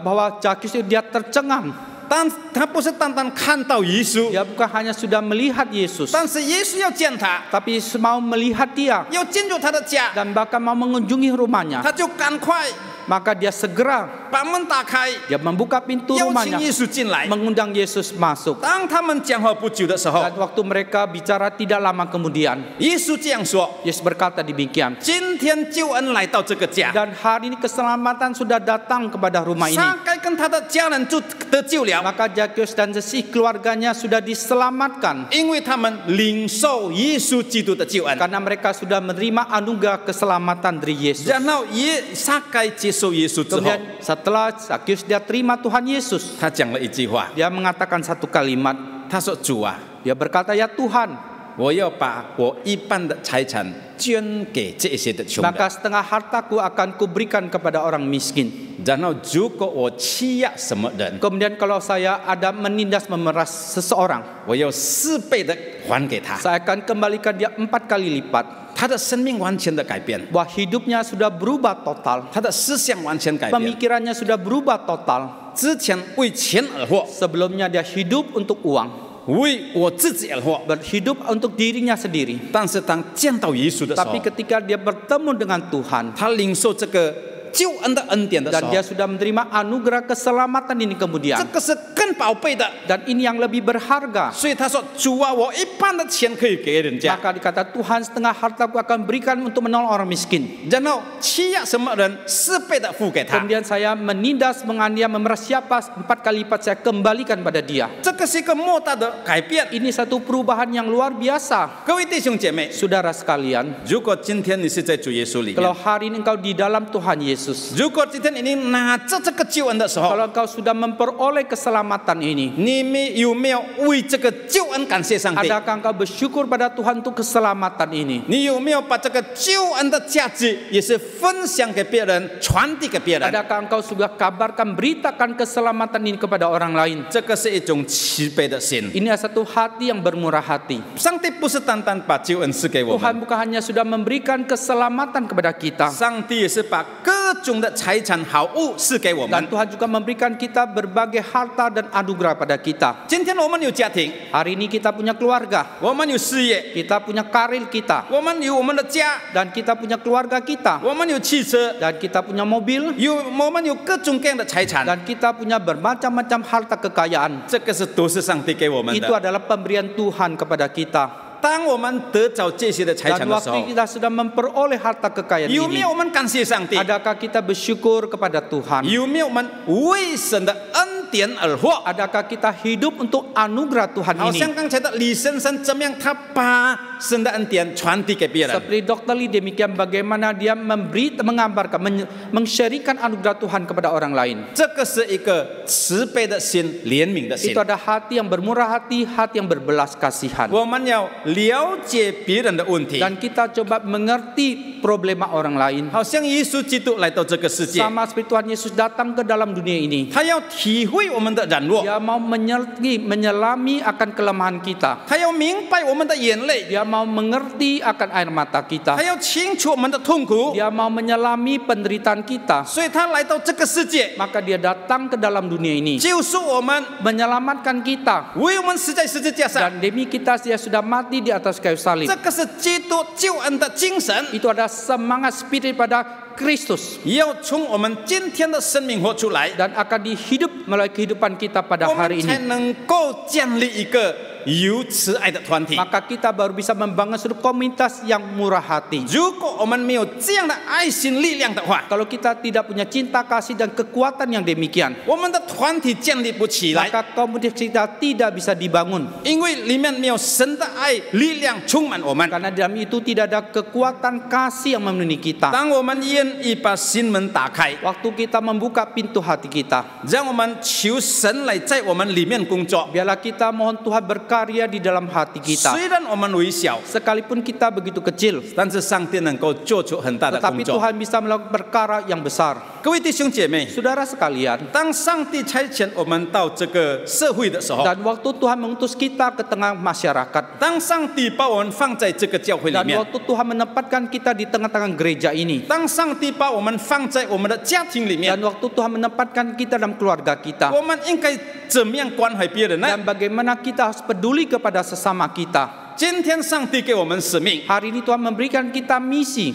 bahwa Zakius itu dia tercengang. 但他不是单单看到耶稣， Dia bukan hanya sudah melihat Yesus, 但是耶稣要见他， tapi mau melihat dia 要进入他的家， dan bahkan mau mengunjungi rumahnya. 他就赶快 Maka dia segera 把门打开， dia membuka pintu 邀请 rumahnya, 耶稣进来。 mengundang Yesus masuk. 当他们讲话不久的时候， Dan waktu mereka bicara tidak lama kemudian, 耶稣这样说 Yesus berkata demikian. ：“今天救恩来到这个家， Dan hari ini keselamatan sudah datang kepada rumah ini. 撒该跟他的家人就得救了， Maka Zakius dan keluarganya sudah diselamatkan 因为他们领受耶稣基督的救恩。 karena mereka sudah menerima anugerah keselamatan dari Yesus. 然后撒该接受耶稣之后， Kemudian setelah Zakius dia terima Tuhan Yesus, 他讲了一句话， dia mengatakan satu kalimat. 他说：“主啊， Dia berkata, ya Tuhan, 我要把我一半的财产捐给这些的穷 maka 人。 setengah hartaku akan kuberikan kepada orang miskin. 然后如果我欺压什么人， Kemudian kalau saya ada menindas memeras seseorang, 我要4倍的还给他， saya akan kembalikan dia 4 kali lipat. 他的生命完全的改变， Bahwa hidupnya sudah berubah total, 他的思想完全改变。 pemikirannya sudah berubah total. 之前为钱而活， Sebelumnya dia hidup untuk uang, 为我自己而活， berhidup untuk dirinya sendiri. 但是当见到耶稣的时候 Tapi，ketika dia bertemu dengan Tuhan 他领受这个救恩的恩典的时 dan 候， dia sudah menerima anugerah keselamatan ini 这 kemudian, 个是更宝贝的。 dan ini yang lebih berharga. 所以他说：“主啊，我一半的钱可以给人家。 Maka dikata Tuhan, setengah hartaku akan berikan untuk menolong orang miskin. 然后欺压什么人，4倍的付给他。 Kemudian saya menindas, menganiaya, memeras siapa 4 kali lipat saya kembalikan pada dia. 这个是一个莫大的改变。 Ini satu perubahan yang luar biasa. 各位弟兄姐妹， Saudara sekalian, 如果今天你是在主耶稣里 kalau 面， hari ini engkau di dalam Tuhan Yesus, 如果今天你拿着这个救恩的时候， kalau engkau sudah memperoleh keselamatan ini, 你们有没有为这个救恩感谢上帝？ adakah engkau bersyukur pada Tuhan untuk keselamatan ini? 你有没有把这个救恩的价值也是分享给别人，传递给别人？ Adakah engkau sudah kabarkan, beritakan keselamatan ini kepada orang lain? 这个是一种慈悲的心。 Ini satu hati yang bermurah hati. 上帝不是单单把救恩赐给我 Tuhan 们， bukan hanya sudah memberikan keselamatan kepada kita, 上帝也是把各种的财产好物赐给我 Dan 们。 Tuhan juga memberikan kita berbagai harta dan anugerah pada kita. 今天我们有家庭， Hari ini kita punya keluarga, 我们有事业， kita punya karir kita, 我们有我们的家， dan kita punya keluarga kita, 我们有汽车， dan kita punya mobil, 我们有各种各样的财产， dan kita punya bermacam-macam harta kekayaan. 这个是都是上帝给我们 Itu 的。 adalah pemberian Tuhan kepada kita. 当我们得着这些的财 Dan 产的时候 waktu，kita sudah memperoleh harta kekayaan 有没 ini, 有我们感谢上帝？ adakah kita bersyukur kepada Tuhan? 有没有我们为神的恩典而活？ Adakah kita hidup untuk anugerah Tuhan 好 ini? 像刚才的李先生怎么样，他把神的恩典传递给别人。 Seperti Dr. Lee demikian bagaimana dia mengambarkan, meng-sharingkan anugerah Tuhan kepada orang lain. 这个是一个慈悲的心、怜悯的心 Itu。ada hati yang bermurah hati, hati yang berbelas kasihan. 我们要了解别人的问题， Dan kita coba mengerti problema orang lain. 好像耶稣基督来到这个世界， Sama seperti Tuhan Yesus datang ke dalam dunia ini. 他要体会我们的软弱， Dia mau menyelami akan kelemahan kita. 他要明白我们的眼泪， Dia mau mengerti akan air mata 他 kita. 要清楚我们的痛苦， Dia mau menyelami penderitaan kita. 所以他来到这个世界， Maka dia datang ke dalam dunia ini, 救赎我们， menyelamatkan kita. 为我们死在十字架上。 Dan demi kita dia sudah mati di atas kayu salib. 这个是基督救恩的精神， Itu ada semangat spirit pada Kristus 要从我们今天的生命活出来， dan akan dihidup melalui kehidupan kita pada 我们 hari 才 ini. 能够建立一个有慈爱的团体。 Maka kita baru bisa membangun suatu komunitas yang murah hati. 如果我们没有这样的爱心力量的话， Kalau kita tidak punya cinta kasih dan kekuatan yang demikian, 我们的团体建立不起来， maka komunitas kita tidak bisa dibangun. 因为里面没有神的爱力量充满我们。 Karena dalam itu tidak ada kekuatan kasih yang memenuhi kita. 当我们愿意把心门打开， Waktu kita membuka pintu hati kita, 让我们求神来在我们里面工作。 biarlah kita mohon Tuhan berkarya di dalam hati kita. 虽然我们微小， Sekalipun kita begitu kecil, 但是上帝能够做出很大的工 tetapi 作。 Tuhan bisa melakukan perkara yang besar. 各位弟兄姐妹， Saudara sekalian, 当上帝差遣我们到这个社会的时候， dan waktu Tuhan mengutus kita ke tengah masyarakat, 当上帝把我们放在这个教会里 dan 面， waktu Tuhan menempatkan kita di tengah-tengah gereja ini, 当上帝把我们放在我们的家庭里面 dan，waktu Tuhan menempatkan kita dalam keluarga kita, 我们应该怎么样关怀别人呢？ dan bagaimana kita harus peduli kepada sesama kita. 今天上帝给我们使命， Hari ini Tuhan memberikan kita misi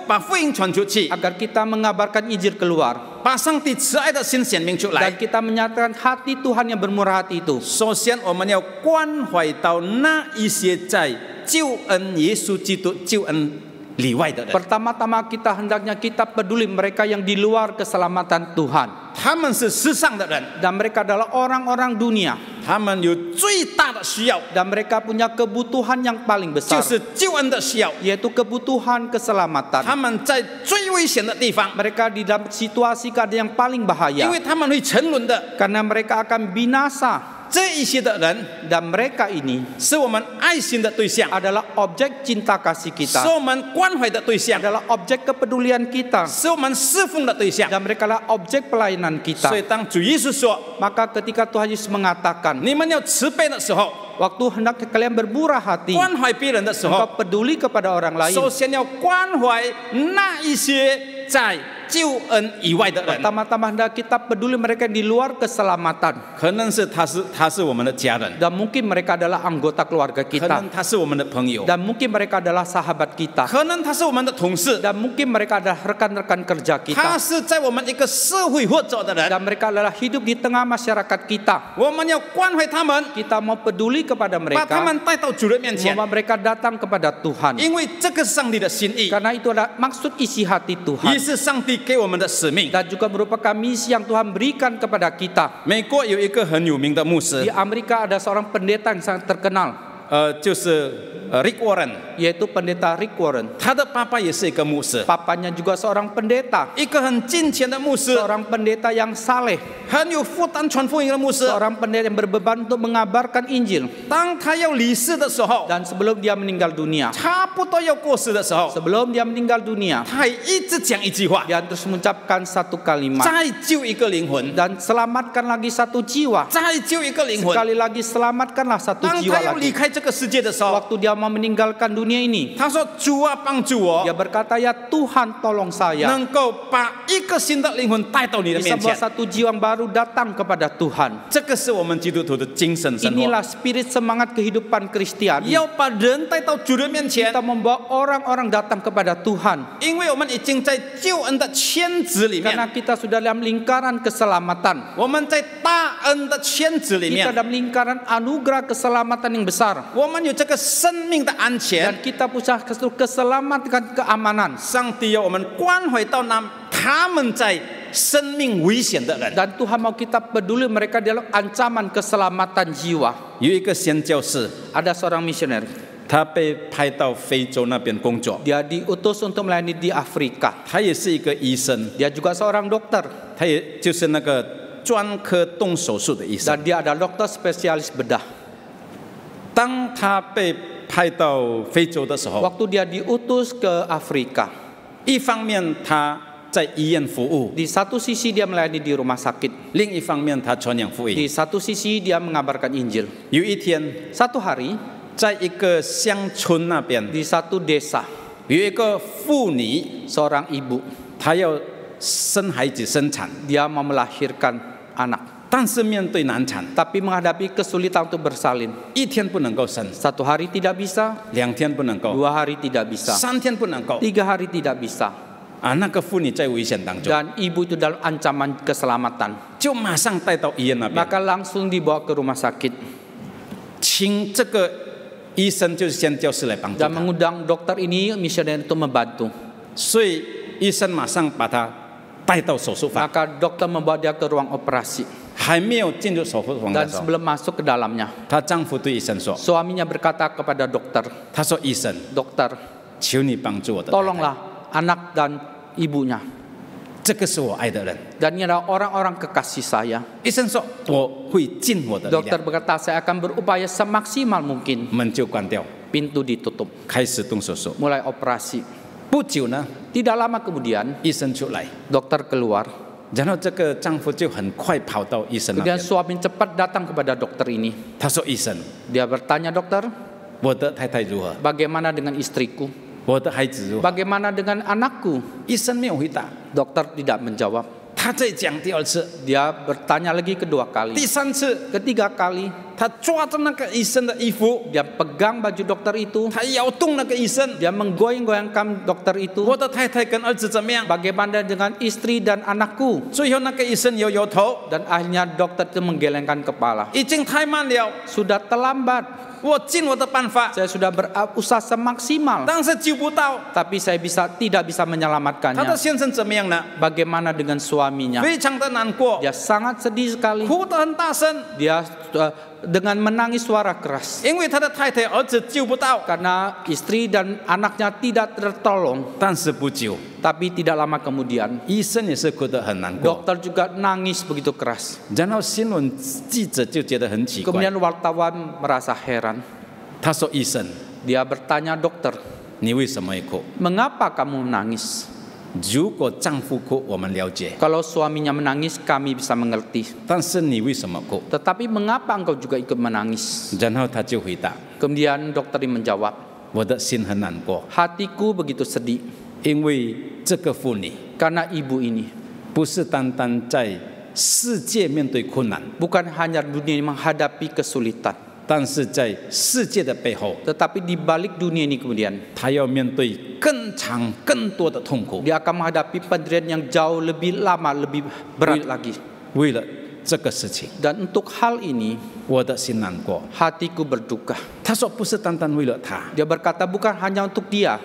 把福音传出去， agar kita mengabarkan Injil keluar, 把上帝慈爱的心显明出来 dan。kita menyatakan hati Tuhan yang bermurah hati itu. 首先，我们要关怀到那一些在救恩耶稣基督救恩里外的人， Pertama-tama hendaknya kita peduli mereka yang di luar keselamatan Tuhan. 他们是世上的人， Dan mereka adalah orang-orang dunia. 他们有最大的需要， Dan mereka punya kebutuhan yang paling 就 besar, 是救恩的需要。 yaitu kebutuhan keselamatan. 他们在最危险的地方， Mereka di dalam situasi keadaan yang paling 因 bahaya, 为他们会沉沦的。 karena mereka akan binasa. 这一些的人 Dan mereka ini 是我们爱心的对象， adalah objek cinta kasih 是 kita, 我们关怀的对象， adalah objek kepedulian kita, 是我们侍奉的对象。 dan mereka adalah objek pelayanan 所 kita. 以，当主耶稣说 Maka ketika Tuhan Yesus mengatakan, 你们要慈悲的时候， waktu hendak kalian bermurah hati, 关怀别人的时候， engkau peduli kepada orang lain, 首先要关怀那一些在救恩以外的人。 pertama-tama hendak kita peduli mereka yang di luar keselamatan. 可能是他是我们的家人， Dan mungkin mereka adalah anggota keluarga 可 kita, 能他是我们的朋友， dan mungkin mereka adalah sahabat kita, 可能他是我们的同事， dan mungkin mereka adalah rekan-rekan kerja 他 kita, 是在我们一个社会活着的人。 dan mereka adalah hidup di tengah masyarakat kita. 我们要关怀他们， Kita mau peduli kepada 把他 mereka, 们带到主人面前， membawa mereka datang kepada Tuhan, 因为这个是上帝的心意， karena itu adalah maksud isi hati 也 Tuhan, 是上帝给我们的使命。 dan juga merupakan misi yang Tuhan berikan kepada kita. 美国有一个很有名的牧 Di 师， Amerika ada seorang pendeta yang sangat terkenal, 就是Rick Warren， yaitu pendeta Rick Warren. 他的爸爸也是一个牧师， Papanya juga seorang pendeta, 一个很敬虔的牧师， seorang pendeta yang saleh, 很有负担传福音的牧师。 seorang pendeta yang berbeban untuk mengabarkan Injil. 当他要离世的时候， Dan sebelum dia meninggal dunia, 差不多要过世的时候， sebelum dia meninggal dunia, 他还一直讲一句话： dia terus mengucapkan satu kalimat, 再救一个灵魂， dan selamatkan lagi satu jiwa. 再救一个灵魂。 Sekali lagi selamatkanlah satu 当 jiwa 他要离 lagi. 开这个世界的时候， waktu dia mau meninggalkan dunia ini, 他说：“主啊，帮助我 dia，berkata, ya Tuhan tolong saya, 能够把一个新的灵魂带到你的 bisa 面 bawa 前。 satu jiwa yang baru datang kepada Tuhan. ”这个是我们基督徒的精神生活， Inilah spirit semangat kehidupan Kristiani. 要把人带到主的面前， Kita membawa orang-orang datang kepada Tuhan. 因为我们已经在救恩的圈子里面， Karena kita sudah dalam lingkaran keselamatan. 我们在大恩的圈子里 Kita 面， dalam lingkaran anugerah keselamatan yang besar. 我们有这个生命的安全。 Dan kita punya keselamatan keamanan. 上帝要我们关怀到他们在生命危险的人。 Dan Tuhan mau kita peduli mereka dalam ancaman keselamatan jiwa. 有一个宣教士， Ada seorang missionary. 他被派到非洲那边工作， Dia diutus untuk melayani di Afrika. 他也是一个医生， Dia juga seorang dokter. 他也就是那个专科动手术的医生。 Dan dia adalah dokter spesialis bedah. 当他被派到非洲的时候， Waktu dia diutus ke Afrika, 一方面他在医院服务， di satu sisi dia melayani di rumah sakit, 另一方面他传扬福 di 音。 satu sisi dia mengabarkan Injil. 有一天， Satu hari 在一个乡村那边， di satu desa, 有一个妇女， seorang ibu 她要生孩子生产， dia mau melahirkan anak, 但是面对难产， tapi menghadapi kesulitan untuk bersalin. 一天不能够生， Satu hari tidak bisa, 2天不能够， 2 hari tidak bisa, 3天不能够。 3 hari tidak bisa. 那个妇女在危险当中， Dan ibu itu dalam ancaman keselamatan. 就马上带到医院那边， Maka langsung dibawa ke rumah sakit 请这个医生就是宣教士来帮助 dan 他。 mengundang dokter ini missioner untuk membantu. 所以医生马上把他带到手术房， Maka dokter membawa dia ke ruang operasi. 还没有进入手术房的 Dan 时候， sebelum masuk ke dalamnya, 她丈夫对医生说 suaminya berkata kepada dokter, 他说医生， dokter, 求你帮助我的太太， tolonglah anak dan ibunya. 这个是我爱的人。 Dan ini adalah orang-orang kekasih saya. 医生说我会尽我的力 Dokter 量， berkata, saya akan berupaya semaksimal mungkin. 门就关掉， Pintu ditutup, 开始动手术。 mulai operasi. 不久呢， Tidak lama kemudian, 医生出来， dokter keluar. 然后这个丈夫就很快跑到医生那 Kemudian 边， suami cepat datang kepada dokter ini. 他说医生， Dia bertanya, dokter, 我的太太如何？ bagaimana dengan istriku? 我的孩子如何？ Bagaimana dengan anakku? 医生没有回答， Dokter tidak menjawab. 他再讲第二次、 Dia bertanya lagi kedua 第 kali. 三次， Ketiga kali, 他抓着那个医生的衣服， dia pegang baju dokter itu. 他摇动那个医生。 Dia menggoyang-goyangkan dokter itu. 我的太太跟儿子怎么样？ Bagaimana dengan istri dan anakku? 最后那个医生摇摇头， Dan akhirnya dokter itu menggelengkan kepala. 已经太慢了， Sudah terlambat. 我尽我的办法， Saya sudah berusaha semaksimal, 但是救不到。 tapi saya tidak bisa 他的 menyelamatkannya. 先生怎么样呢？ Bagaimana dengan suaminya? 非常的难过， Dia sangat sedih sekali. 哭得很大声， Dia dengan menangis suara keras 因为他的太太儿子救不到。 karena istri dan anaknya tidak tertolong. 但是不久， Tapi tidak lama kemudian, 医生也是哭得很难过。 dokter juga nangis begitu keras. 然后新闻记者就觉得很奇怪， Kemudian wartawan merasa heran. 他说：“医生， Dia bertanya, dokter, 你为什么会哭？ mengapa kamu menangis? 如果丈夫哭，我们了解， Kalau suaminya menangis, kami bisa mengerti. 但是你为什么哭 Tetapi mengapa engkau juga ikut menangis?？” 然后他就回答 Kemudian dokter ini menjawab, 我的心很难过， hatiku begitu sedih 因为这个妇女 karena ibu ini 不是单单在世界面对困难， bukan hanya dunia menghadapi kesulitan, 但是在世界的背后， tetapi di balik dunia ini kemudian 她要面对更长、更多的痛苦。 dia akan menghadapi penderitaan yang jauh lebih lama, lebih berat lagi. 为了这个事情， Dan untuk hal ini, 我的心难过。 hatiku berduka. 他说不是单单为了他。 Dia berkata bukan hanya untuk dia.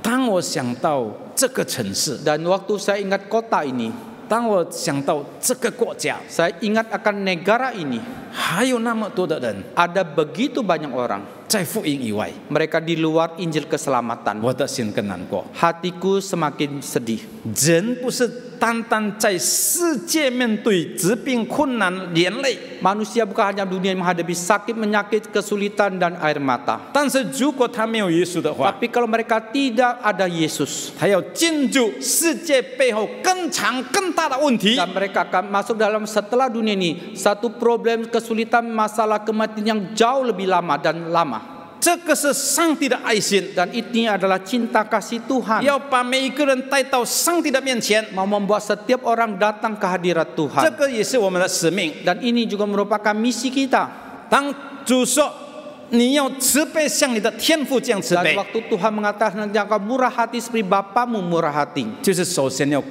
当我想到这个城市， Dan waktu saya ingat kota ini, 当我想到这个国家， saya ingat akan negara ini, 还有那么多的人 ada begitu banyak orang, 在福音以外， mereka di luar Injil keselamatan. 我的心更难过。 Hatiku semakin sedih. 人不是单单在世界面对疾病、困难、连累， Manusia bukan hanya dunia yang menghadapi sakit, menyakit, kesulitan, dan air mata. 但是如果他没有耶稣的话， Tapi kalau mereka tidak ada Yesus, 他要进入世界背后更长、更大的问题。 dan mereka akan masuk dalam setelah dunia ini satu problem, kesulitan, masalah kematian yang jauh lebih lama dan lama. 这个是上帝的爱心， Dan ini adalah cinta kasih Tuhan. 要把每一个人带到上帝的面前， Mau membuat setiap orang datang ke hadirat 这 Tuhan. 个也是我们的使命。 Dan ini juga merupakan misi kita. 当主说你要慈悲，像你的天父这样慈 Dan 悲， waktu Tuhan mengatakan engkau murah hati seperti Bapamu murah hati, 就是首先要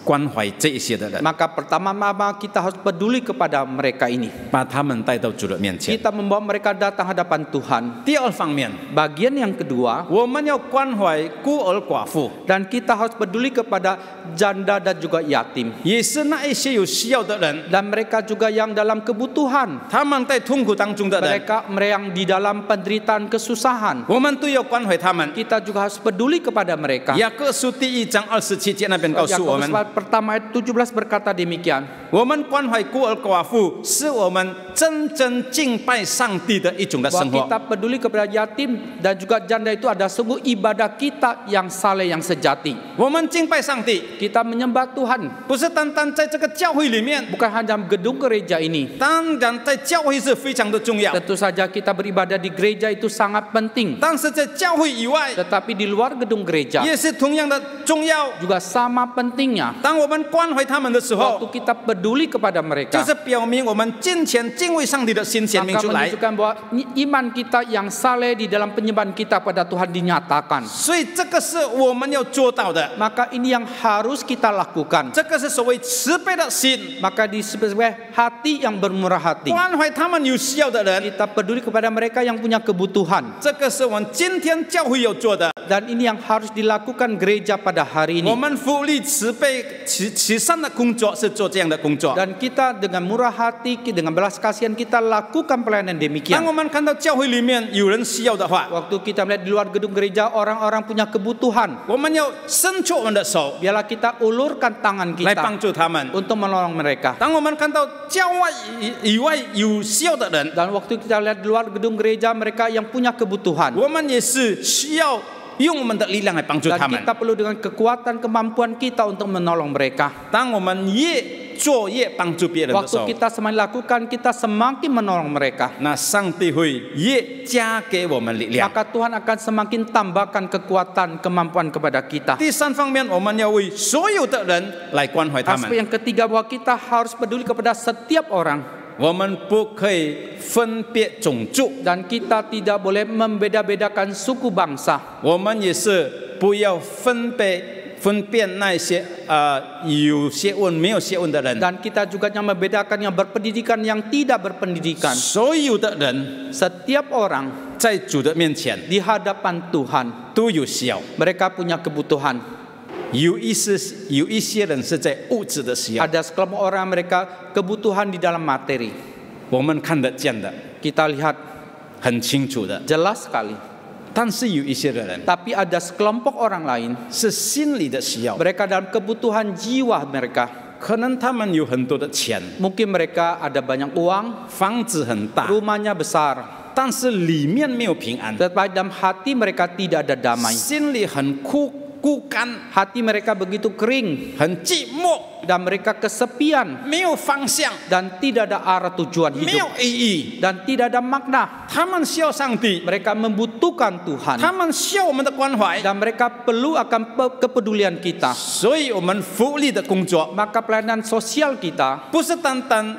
关怀这一些的人， maka pertama-tama kita harus peduli kepada mereka ini. 把他们带到主的面前。 Kita membawa mereka datang hadapan Tuhan. 第二方面， Bagian yang kedua, 我们要关怀孤儿寡妇， dan kita harus peduli kepada janda dan juga yatim. 也是那一些有需要的人， Dan mereka juga yang dalam kebutuhan. 他们在痛苦当中的人， Mereka yang di dalam penderitaan kesusahan. 我们都要关怀他们。 Kita juga harus peduli kepada mereka. 雅各书第1章27节那边告诉我们， Yakobus pertama ayat 17 berkata demikian. 我们关怀孤儿寡妇，是我们真正敬拜上帝的一种的生 Bahwa 活。 kita peduli kepada yatim dan juga janda itu ada sungguh ibadah kita yang saleh, yang sejati. 我们敬拜上帝， Kita menyembah Tuhan 不是单单在这个教会里面， bukan hanya gedung gereja ini. 当然在教会是非常的重要， Tentu saja kita beribadah di gereja itu sangat penting. 但是在教会以外 Tetapi di luar gedung gereja 也是同样的重要。 juga sama pentingnya. 当我们关怀他们的时候， Waktu kita peduli kepada 就 mereka, 是表明我们敬虔敬畏上帝的心显明 maka 出来。 menunjukkan bahwa iman kita yang saleh di dalam penyembahan kita pada Tuhan dinyatakan. 所以这个是我们要做到的， Maka ini yang harus kita lakukan. 这个是所谓慈悲的心， Maka disebut sebagai hati yang bermurah hati. 关怀他们有需要的人， Kita peduli kepada mereka yang punya kebutuhan. 这个是我们今天教会要做的。 Dan ini yang harus dilakukan gereja pada hari 我 ini. 们福利慈悲慈善的工作是做这样的工作。 Dan kita dengan murah hati, dengan belas kasihan kita lakukan pelayanan 当 demikian. 我们看到教会里面有人需要的话， Waktu kita melihat di luar gedung gereja orang-orang punya kebutuhan, 我们要伸出我们的手 biarlah kita ulurkan tangan 来 kita 帮助他们。 untuk menolong mereka. 当我们看到教外以外有需要的人， Dan waktu kita lihat di luar gedung gereja mereka yang punya kebutuhan, 我们也是需要用我们的力量来帮助 dan 他们。 kita perlu dengan kekuatan kemampuan kita untuk menolong mereka. 当我们越做越帮助别人的时 Waktu 候， kita semakin lakukan, kita semakin menolong mereka. 那上帝会越加给我们力量。 Maka Tuhan akan semakin tambahkan kekuatan kemampuan kepada kita. 第三方面，我们要为所有的人来关怀他 Aspek 们。 yang ketiga bahwa kita harus peduli kepada setiap orang. 我们不可以分别种族， Dan kita tidak boleh membeda-bedakan suku bangsa. 我们也是不要分辨那些有学问没有学问的人。 Dan kita juga yang membedakan yang berpendidikan yang tidak berpendidikan. 所有的人 Setiap orang 在主的面前 di hadapan Tuhan, 都有需要， mereka punya kebutuhan. 有一些人是在物质的需要， Ada sekelompok orang mereka kebutuhan di dalam materi. 我们看得见的， Kita lihat 很清楚的。 jelas sekali. 但是有一些的人 Tapi ada sekelompok orang lain, 是心理的需要， mereka dalam kebutuhan jiwa mereka. 可能他们有很多的钱， Mungkin mereka ada banyak uang, 房子很大， rumahnya besar, 但是里面没有平安， tetapi dalam hati mereka tidak ada damai. 心里很孤干， Hati mereka begitu kering 很寂寞， dan mereka kesepian 没有方向， dan tidak ada arah tujuan 没有 hidup 意义。 dan tidak ada makna. 他们需要上帝， Mereka membutuhkan Tuhan 他们需要我们的关怀， dan mereka perlu akan kepedulian kita. 所以我们福利的工作 Maka pelayanan sosial kita 不是单单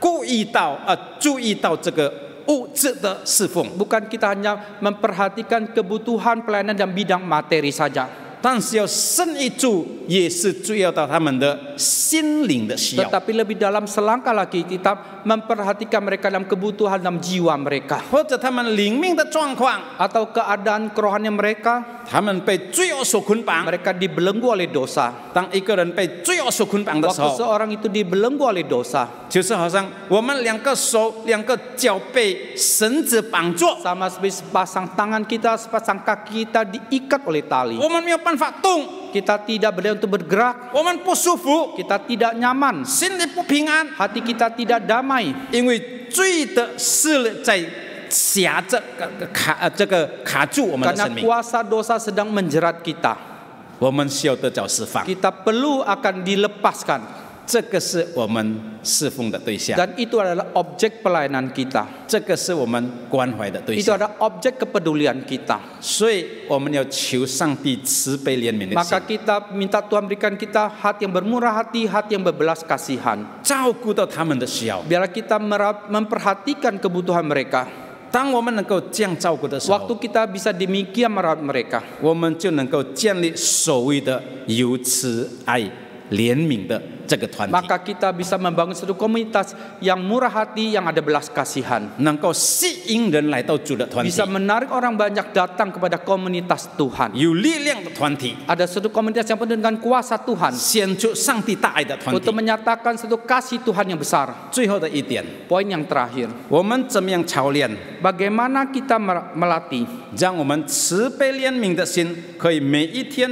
注意到这个物质的侍奉， bukan kita hanya memperhatikan kebutuhan pelayanan dan bidang materi saja, 但是要深一注，也是注意到他们的心灵的需要， tetapi lebih dalam selangkah lagi kita memperhatikan mereka dalam kebutuhan dalam jiwa mereka 或者他们灵命的状况， atau keadaan kerohanian mereka. 他们被罪恶所捆绑。 Mereka dibelenggu oleh dosa. 当一个人被罪恶所捆绑的时 Waktu 候， seorang itu dibelenggu oleh dosa, 就是好像我们两个手、两个脚被绳子绑住， sama seperti sepasang tangan kita, sepasang kaki kita diikat oleh tali. 我们没有办法动， Kita tidak berdaya untuk bergerak, 我们不舒服， kita tidak nyaman, 心里不平安， hati kita tidak damai. 因为罪的势在卡住我们的 Karena 生命， kuasa dosa sedang menjerat kita. 我们需要得着释放。 Kita perlu akan dilepaskan. 这个是我们侍奉的对象， Dan itu adalah objek pelayanan kita. 这个是我们关怀的对 Itu 象， adalah objek kepedulian kita. 所以我们要求上帝慈悲怜悯的 Maka 心， kita minta Tuhan berikan kita hati yang bermurah hati, hati yang berbelas kasihan. 照顾到他们的需要。 Biarlah kita memperhatikan kebutuhan mereka. 当我们能够这样照顾的时候， Waktu kita bisa demikian merawat mereka, 我们就能够建立所谓的有慈爱怜悯的这个团体， maka kita bisa membangun satu komunitas yang murah hati, yang ada belas kasihan. 能够吸引人来到主的团体， Bisa menarik orang banyak datang kepada komunitas Tuhan. 有力量的团体， Ada satu komunitas yang penuh dengan kuasa Tuhan 显出上帝大爱的团 untuk 体。 menyatakan satu kasih Tuhan yang besar. 最后的一点， Poin yang terakhir, 我们怎么样操练， bagaimana kita melatih 让我们慈悲怜悯的心可以每一天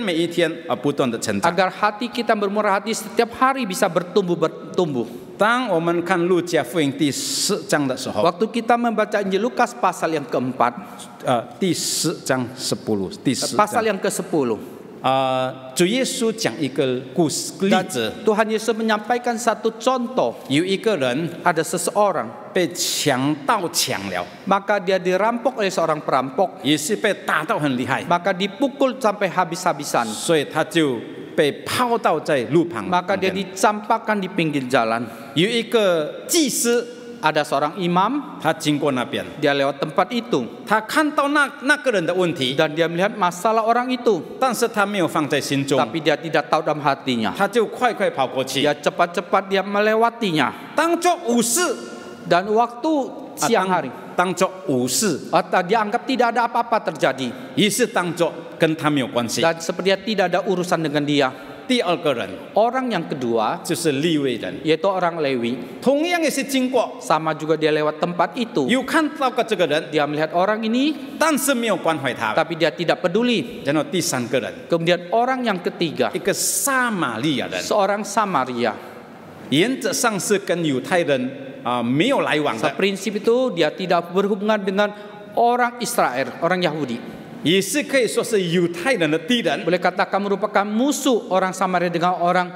不断的成长。 agar hati kita bermurah hati setiap hari bisa bertumbuh. 当我们看路加福音第10章的时候， Waktu kita membaca Injil Lukas pasal yang keempat, 第10章10，第10 pasal 章， yang ke-10, 主耶稣讲一个故事例 dan 子， Tuhan Yesus menyampaikan satu contoh. 有一个人 Ada seseorang, 被强盗抢了， maka dia dirampok oleh seorang perampok, 也是被打到很厉害， maka dipukul sampai habis-habisan, 所以他就被抛到在路旁。 maka dia dicampakkan di pinggir jalan. 有一个祭司， Ada seorang imam, 他经过那边， dia lewat tempat itu 他看到那个人的问题， dan dia melihat masalah orang itu, 但是他没有放在心中， tapi dia tidak tahu dalam hatinya. 他就快跑过去， Dia cepat-cepat dia melewatinya. 当作无事， Dan waktu siang hari, 当作无事， atau dia anggap tidak ada apa-apa terjadi 于是当作跟他没有关系。 dan sepertinya tidak ada urusan dengan dia. 第二个人 Orang yang kedua 就是利未人， yaitu orang Lewi, 同样也是经过， sama juga dia lewat tempat itu. 有看到过这个人， Dia melihat orang ini 但是没有关怀他。 tapi dia tidak peduli. 然后第三个人， Kemudian orang yang ketiga, 一个撒玛利亚人， seorang Samaria. 原则上是跟犹太人没有来往的， Prinsip itu dia tidak berhubungan dengan orang Israel, orang Yahudi. 也是可以说是犹太人的敌人。 Boleh katakan merupakan musuh orang Samaria dengan orang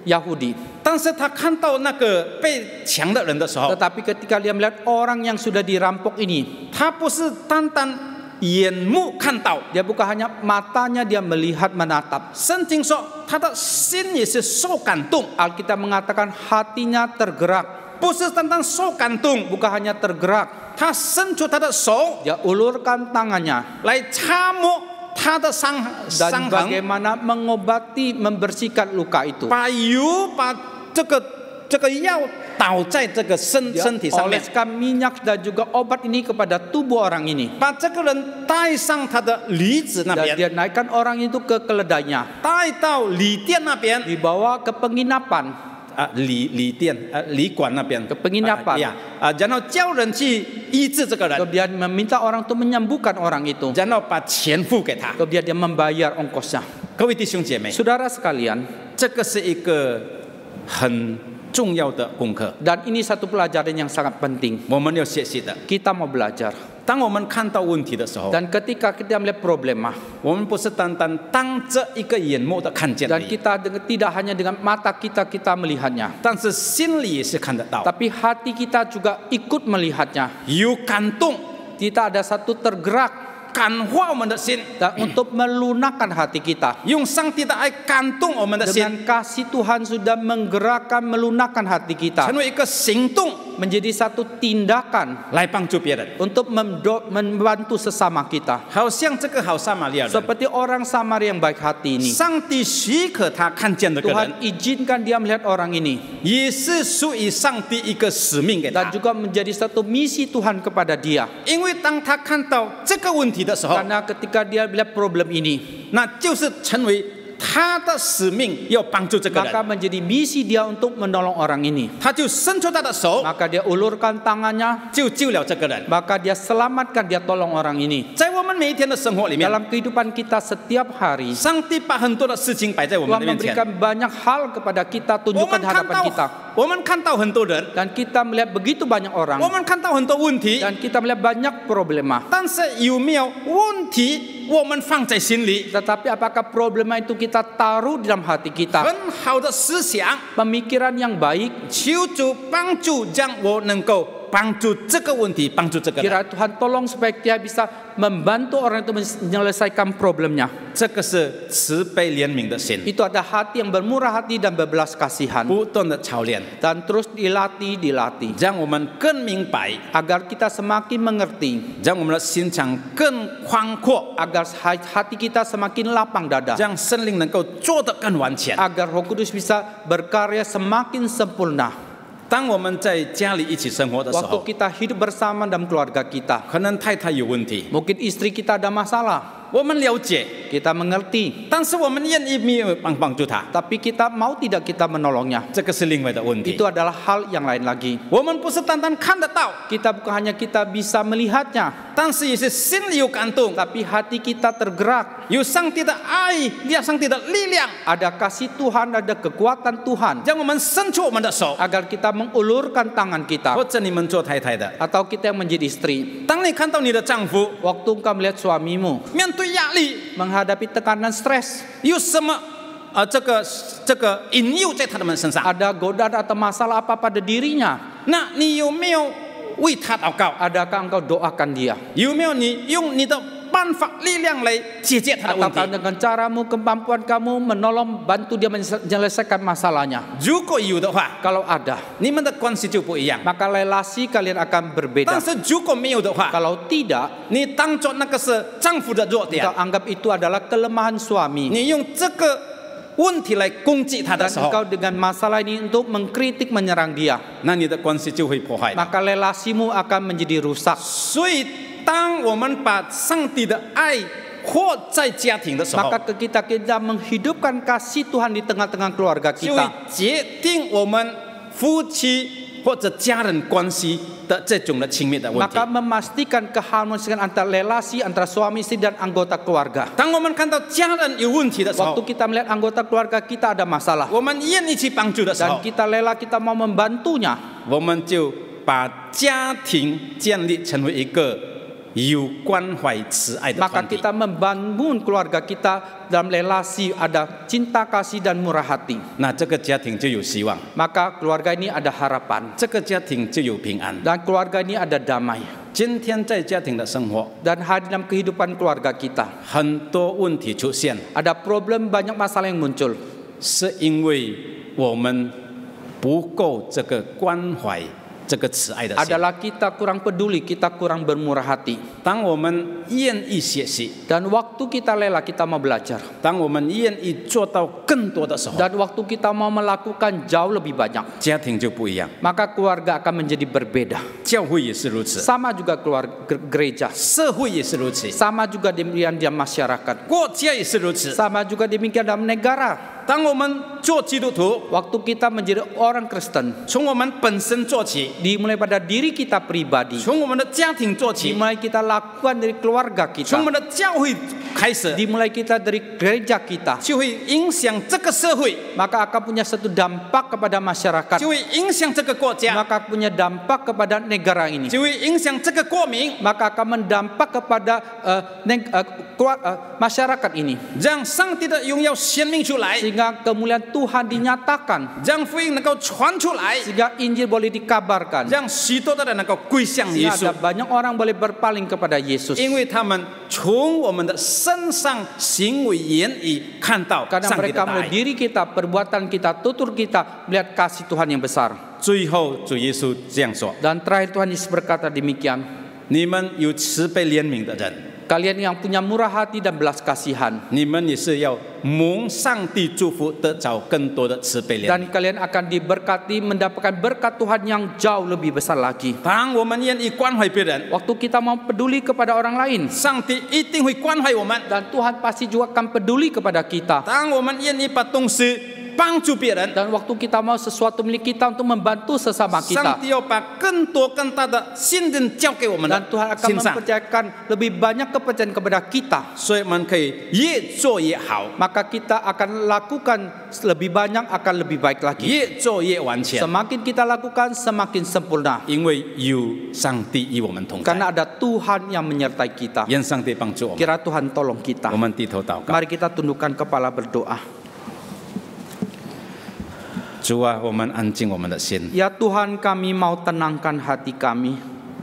Yahudi. 但是他看到那个被抢的人的时候， Tetapi ketika dia melihat orang yang sudah dirampok ini, 他不是单单眼目看到， dia bukan hanya matanya dia melihat menatap. 圣经说他的心也是受感动， Alkitab mengatakan hatinya tergerak, 不是单单受感动， bukan hanya tergerak. 他伸出他的手 Dia ulurkan tangannya 来擦摸他的伤 dan 痕， bagaimana mengobati, membersihkan luka itu. 把油把这个药倒在这个身 Dia 体上面， oleskan minyak dan juga obat ini kepada tubuh orang ini. 把这个人带上他的驴子那 Dan 边， dia naikkan orang itu ke keledainya, 带到旅店那边。 dibawa ke penginapan. 旅店旅馆那边 Ke penginapan. 然后叫人去医治这个人， Kemudian meminta orang itu menyembuhkan orang itu. 然后把钱付给他。 Kemudian dia membayar ongkosnya. 各位弟兄姐妹， Saudara sekalian, 这个是一个很重要的功课， dan ini satu pelajaran yang sangat penting. 我们要学习的。 Kita mau belajar. 当我们看到问题的时候， Dan ketika kita melihat problema, 我们不是单单当着一个眼目的看见而 dan 已， kita tidak hanya dengan mata kita melihatnya, 但是心里也是看得到， tapi hati kita juga ikut melihatnya. 有感动， Kita ada satu tergerak 感化我们的心， dan untuk melunakkan hati kita. 用上帝的爱感动我们的心， Dengan kasih Tuhan sudah menggerakkan, melunakkan hati kita 成为一个行动 menjadi satu tindakan 来帮助别人。 untuk membantu sesama kita. 好像这个好撒玛利亚人， Seperti orang Samaria yang baik hati ini, 上帝许可他看见这个人， Tuhan izinkan dia melihat orang ini 也是属于上帝一个使命给 dan 他。 juga menjadi satu misi Tuhan kepada dia. 因为当他看到这个问题的时候， Karena ketika dia melihat problem ini, 那就是成为他的使命，要帮助这个 maka 人。 menjadi misi dia untuk menolong orang ini. 他就伸出他的手， Maka dia ulurkan tangannya, 就救了这个人。 maka dia selamatkan, dia tolong orang ini. 在我们每一天的生活里面， Dalam kehidupan kita setiap hari, 上帝把很多的事情摆在我们 Tuhan 的面前。 memberikan banyak hal kepada kita, 我 tunjukkan 们 di 看 hadapan kita. 到，我们看到很多人， Dan kita melihat begitu banyak 我 orang, 们看到很多问题， dan kita melihat banyak problema. 但是有没有问题我们放在心里， Tetapi apakah problema itu kita taruh di dalam hati kita? 很好的思想， Pemikiran yang baik. 求主帮助，让我能够帮助这个问题，帮助这个人。 Kira Tuhan tolong supaya dia bisa membantu orang itu menyelesaikan problemnya. 这个是慈悲怜悯的心， Itu ada hati yang bermurah hati dan berbelas kasihan. 不断的操练， Dan terus dilatih. 让我们更明白， Agar kita semakin mengerti. 让我们的心肠更宽阔， Agar hati kita semakin lapang dada. 让圣灵能够做得更完全。 Agar Roh Kudus bisa berkarya semakin sempurna. 当我们在家里一起生活的时 Waktu 候， kita hidup bersama dalam keluarga kita. 可能太太有问题， Mungkin istri kita ada masalah. 我们了解， Kita mengerti. 但是我们愿意没有帮助他， Tapi kita mau tidak kita menolongnya. 这个是另外的问题。 Itu adalah hal yang lain lagi. 我们不是单单看得到， Kita bukan hanya kita bisa melihatnya. 但是也是心里有感动， Tapi hati kita tergerak. 有上帝的爱，有上帝的力量， Ada kasih Tuhan, ada kekuatan Tuhan. 让我们伸出我们的手。 Agar kita mengulurkan tangan kita. 或者你们做太太的， Atau kita yang menjadi istri. 当你看到你的丈夫 Waktu engkau melihat suamimu 面对压力， menghadapi tekanan stres. 有什么这个引诱在他们身上， Ada godaan atau masalah apa pada dirinya. 那你有没有为他祷告？ Adakah engkau doakan dia? 有没有你用你的办法力量来解决他的问 Ataukah 题？ dengan caramu, kemampuan kamu menolong, bantu dia menyelesaikan masalahnya? 如果有的话， Kalau ada, 你们的关系就不一样。 maka relasi kalian akan 但 berbeda. 是如果没有的话， Kalau tidak, 你当做那个是丈夫的弱点 kita，anggap itu adalah kelemahan suami. 你用这个问题来攻击他的 Dan 时候， engkau dengan masalah ini untuk mengkritik, menyerang dia. 那你的关系就会破坏。 Maka relasimu akan menjadi rusak. 所以，当我们把上帝的爱活在家庭的时候， Maka kita menghidupkan kasih Tuhan di tengah-tengah keluarga 就会 kita. 决定我们夫妻或者家人关系的这种的亲密的问题。 Maka memastikan keharmonisan antara relasi antara suami istri dan anggota keluarga. 当我们看到家人有问题的时候， Waktu kita melihat anggota keluarga kita ada masalah 我们愿意去帮助的时 dan 候， kita rela, kita mau membantunya, 我们就把家庭建立成为一个有关怀慈爱的 maka 团体。 kita membangun keluarga kita dalam relasi ada cinta kasih dan murah hati. 那这个家庭就有希望， Maka keluarga ini ada harapan 这个家庭就有平安。 dan keluarga ini ada damai. 今天在家庭的生活， Dan hari dalam kehidupan keluarga kita 很多问题出现， ada problem, banyak masalah yang muncul 是因为我们不够这个关怀、这个慈爱的心。 adalah kita kurang peduli, kita kurang bermurah hati. 当我们愿意学习， Dan waktu kita rela, kita mau belajar. 当我们愿意做到更多的时候， Dan waktu kita mau melakukan jauh lebih banyak, 家庭就不一样， maka keluarga akan menjadi berbeda. 教会也是如此， Sama juga keluarga gereja, 社会也是如此， sama juga demikian di masyarakat, 国家也是如此。 sama juga demikian dalam negara. 当我们做基督徒， Waktu kita menjadi orang Kristen, 从我们本身做起， dimulai pada diri kita pribadi, 从我们的家庭做起， dimulai kita lakukan dari keluarga 从我 kita, 们的教会开始， dimulai kita dari gereja kita, 就会影响这个社会， maka akan punya satu dampak kepada masyarakat, 就会影响这个国家， maka punya dampak kepada negara ini, 就会影响这个国民， maka akan mendampak kepada masyarakat ini, 让上帝的荣耀显明出来， sehingga kemuliaan Tuhan dinyatakan, 让福音能够传出来， sehingga Injil boleh dikabarkan, 让许多的人能够归向耶 sehingga 稣 ada，banyak orang boleh berpaling kepada Yesus, 因为他们从我们的身上行为言语看到 karena 上帝 mereka 的大 melihat 爱。 diri kita, perbuatan kita, tutur kita melihat kasih Tuhan yang besar. 最后，主耶稣这样说 Dan terakhir Tuhan Yesus berkata demikian, 你们有慈悲怜悯的人， kalian yang punya murah hati dan belas kasihan, 你们也是要蒙上帝祝福，得着更多的慈悲怜悯。 dan kalian akan diberkati mendapatkan berkat Tuhan yang jauh lebih besar lagi. 当我们愿意关怀别人， Waktu kita mau peduli kepada orang lain, 上帝一定会关怀我们。 dan Tuhan pasti juga akan peduli kepada kita. 当我们愿意把东西帮助别人， Dan waktu kita mau sesuatu milik kita untuk membantu sesama 上 kita. 帝要把更多更大的信任交给我们 Dan 的 Tuhan akan 心上， mempercayakan lebih banyak kepercayaan kepada kita. 所以我们可以越做越好， Maka kita akan lakukan lebih banyak, akan lebih baik lagi. 越做越完全， Semakin kita lakukan, semakin sempurna. 因为有上帝与我们同在。 Karena ada Tuhan yang menyertai kita. 愿上帝帮助我们， Kira Tuhan tolong kita. 我们低头祷告。 Mari kita tundukkan kepala berdoa. 主啊，我们安静我们的心， Ya Tuhan, kami mau tenangkan hati kami.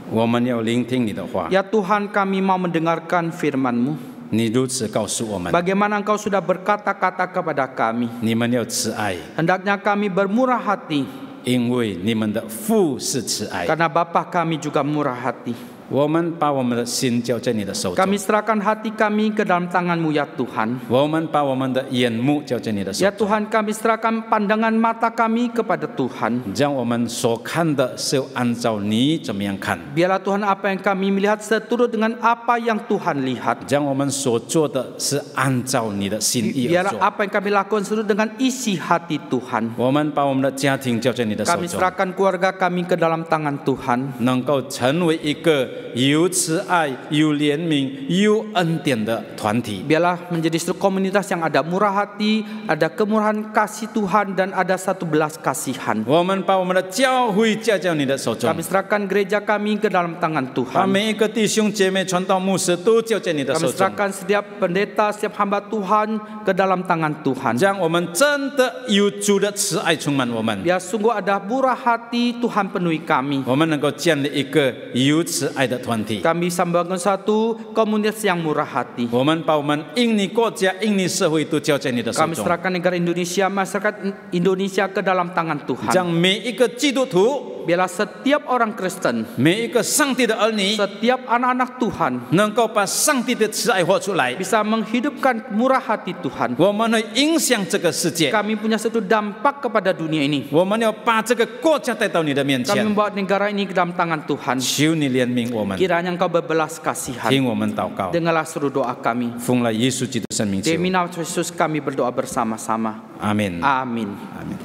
我们要聆听你的话。 Ya Tuhan, kami mau mendengarkan firman-Mu. 你如此告诉我们， Bagaimana Engkau sudah berkata-kata kepada kami. 你们要慈爱， Hendaknya kami bermurah hati. 因为你们的父是慈爱。 Karena Bapa kami juga murah hati. 我们把我们的心交在你的手中， Kami serahkan hati kami ke dalam tangan-Mu ya Tuhan. 我们把我们的眼目交在你的手 Ya 中， Tuhan, kami serahkan pandangan mata kami kepada Tuhan. 让我们所看的是按照你怎么样看， Biarlah Tuhan apa yang kami melihat seturut dengan apa yang Tuhan lihat. 让我们所做的是按照你的心意而 Biarlah 做。 apa yang kami lakukan seturut dengan isi hati Tuhan. 我们把我们的家庭交在你的手 Kami 中， serahkan keluarga kami ke dalam tangan Tuhan. 能够成为一个有慈爱、有怜悯、有恩典的团体。 Biarlah menjadi suatu komunitas yang ada murah hati, ada kemurahan kasih Tuhan, dan ada satu belas kasihan. 我们把我们的教会交在你的手中， Kami serahkan gereja kami ke dalam tangan 把 Tuhan. 每一个弟兄姐妹、传道牧师都交在你的 Kami 手中， serahkan setiap pendeta, setiap hamba Tuhan ke dalam tangan Tuhan. 让我们真的有主的慈爱充满我们， Biar sungguh ada murah hati Tuhan penuhi kami. 我们能够建立一个有慈爱的团体。 Kami bisa membangun satu komunitas yang murah hati. 我们把我们印尼国家、印尼社会都交在你的手 Kami 中， serahkan negara Indonesia, masyarakat Indonesia ke dalam tangan Tuhan. 让每一个基督徒、 Biarlah setiap orang Kristen, 每一个上帝的儿女， setiap anak-anak Tuhan 能够把上帝的慈爱活出来。 bisa menghidupkan murah hati Tuhan. 我们会影响这个世界， Kami punya satu dampak kepada dunia ini. 我们要把这个国家带到你的面 Kami 前。 membawa negara ini ke dalam tangan Tuhan. 求你怜悯我们， Kiranya Engkau berbelas kasihan. 听我们祷告， Dengarlah seluruh doa kami. 奉了耶稣基督圣名求， Demi nama Yesus kami berdoa bersama-sama. 阿门， Amin. 阿门。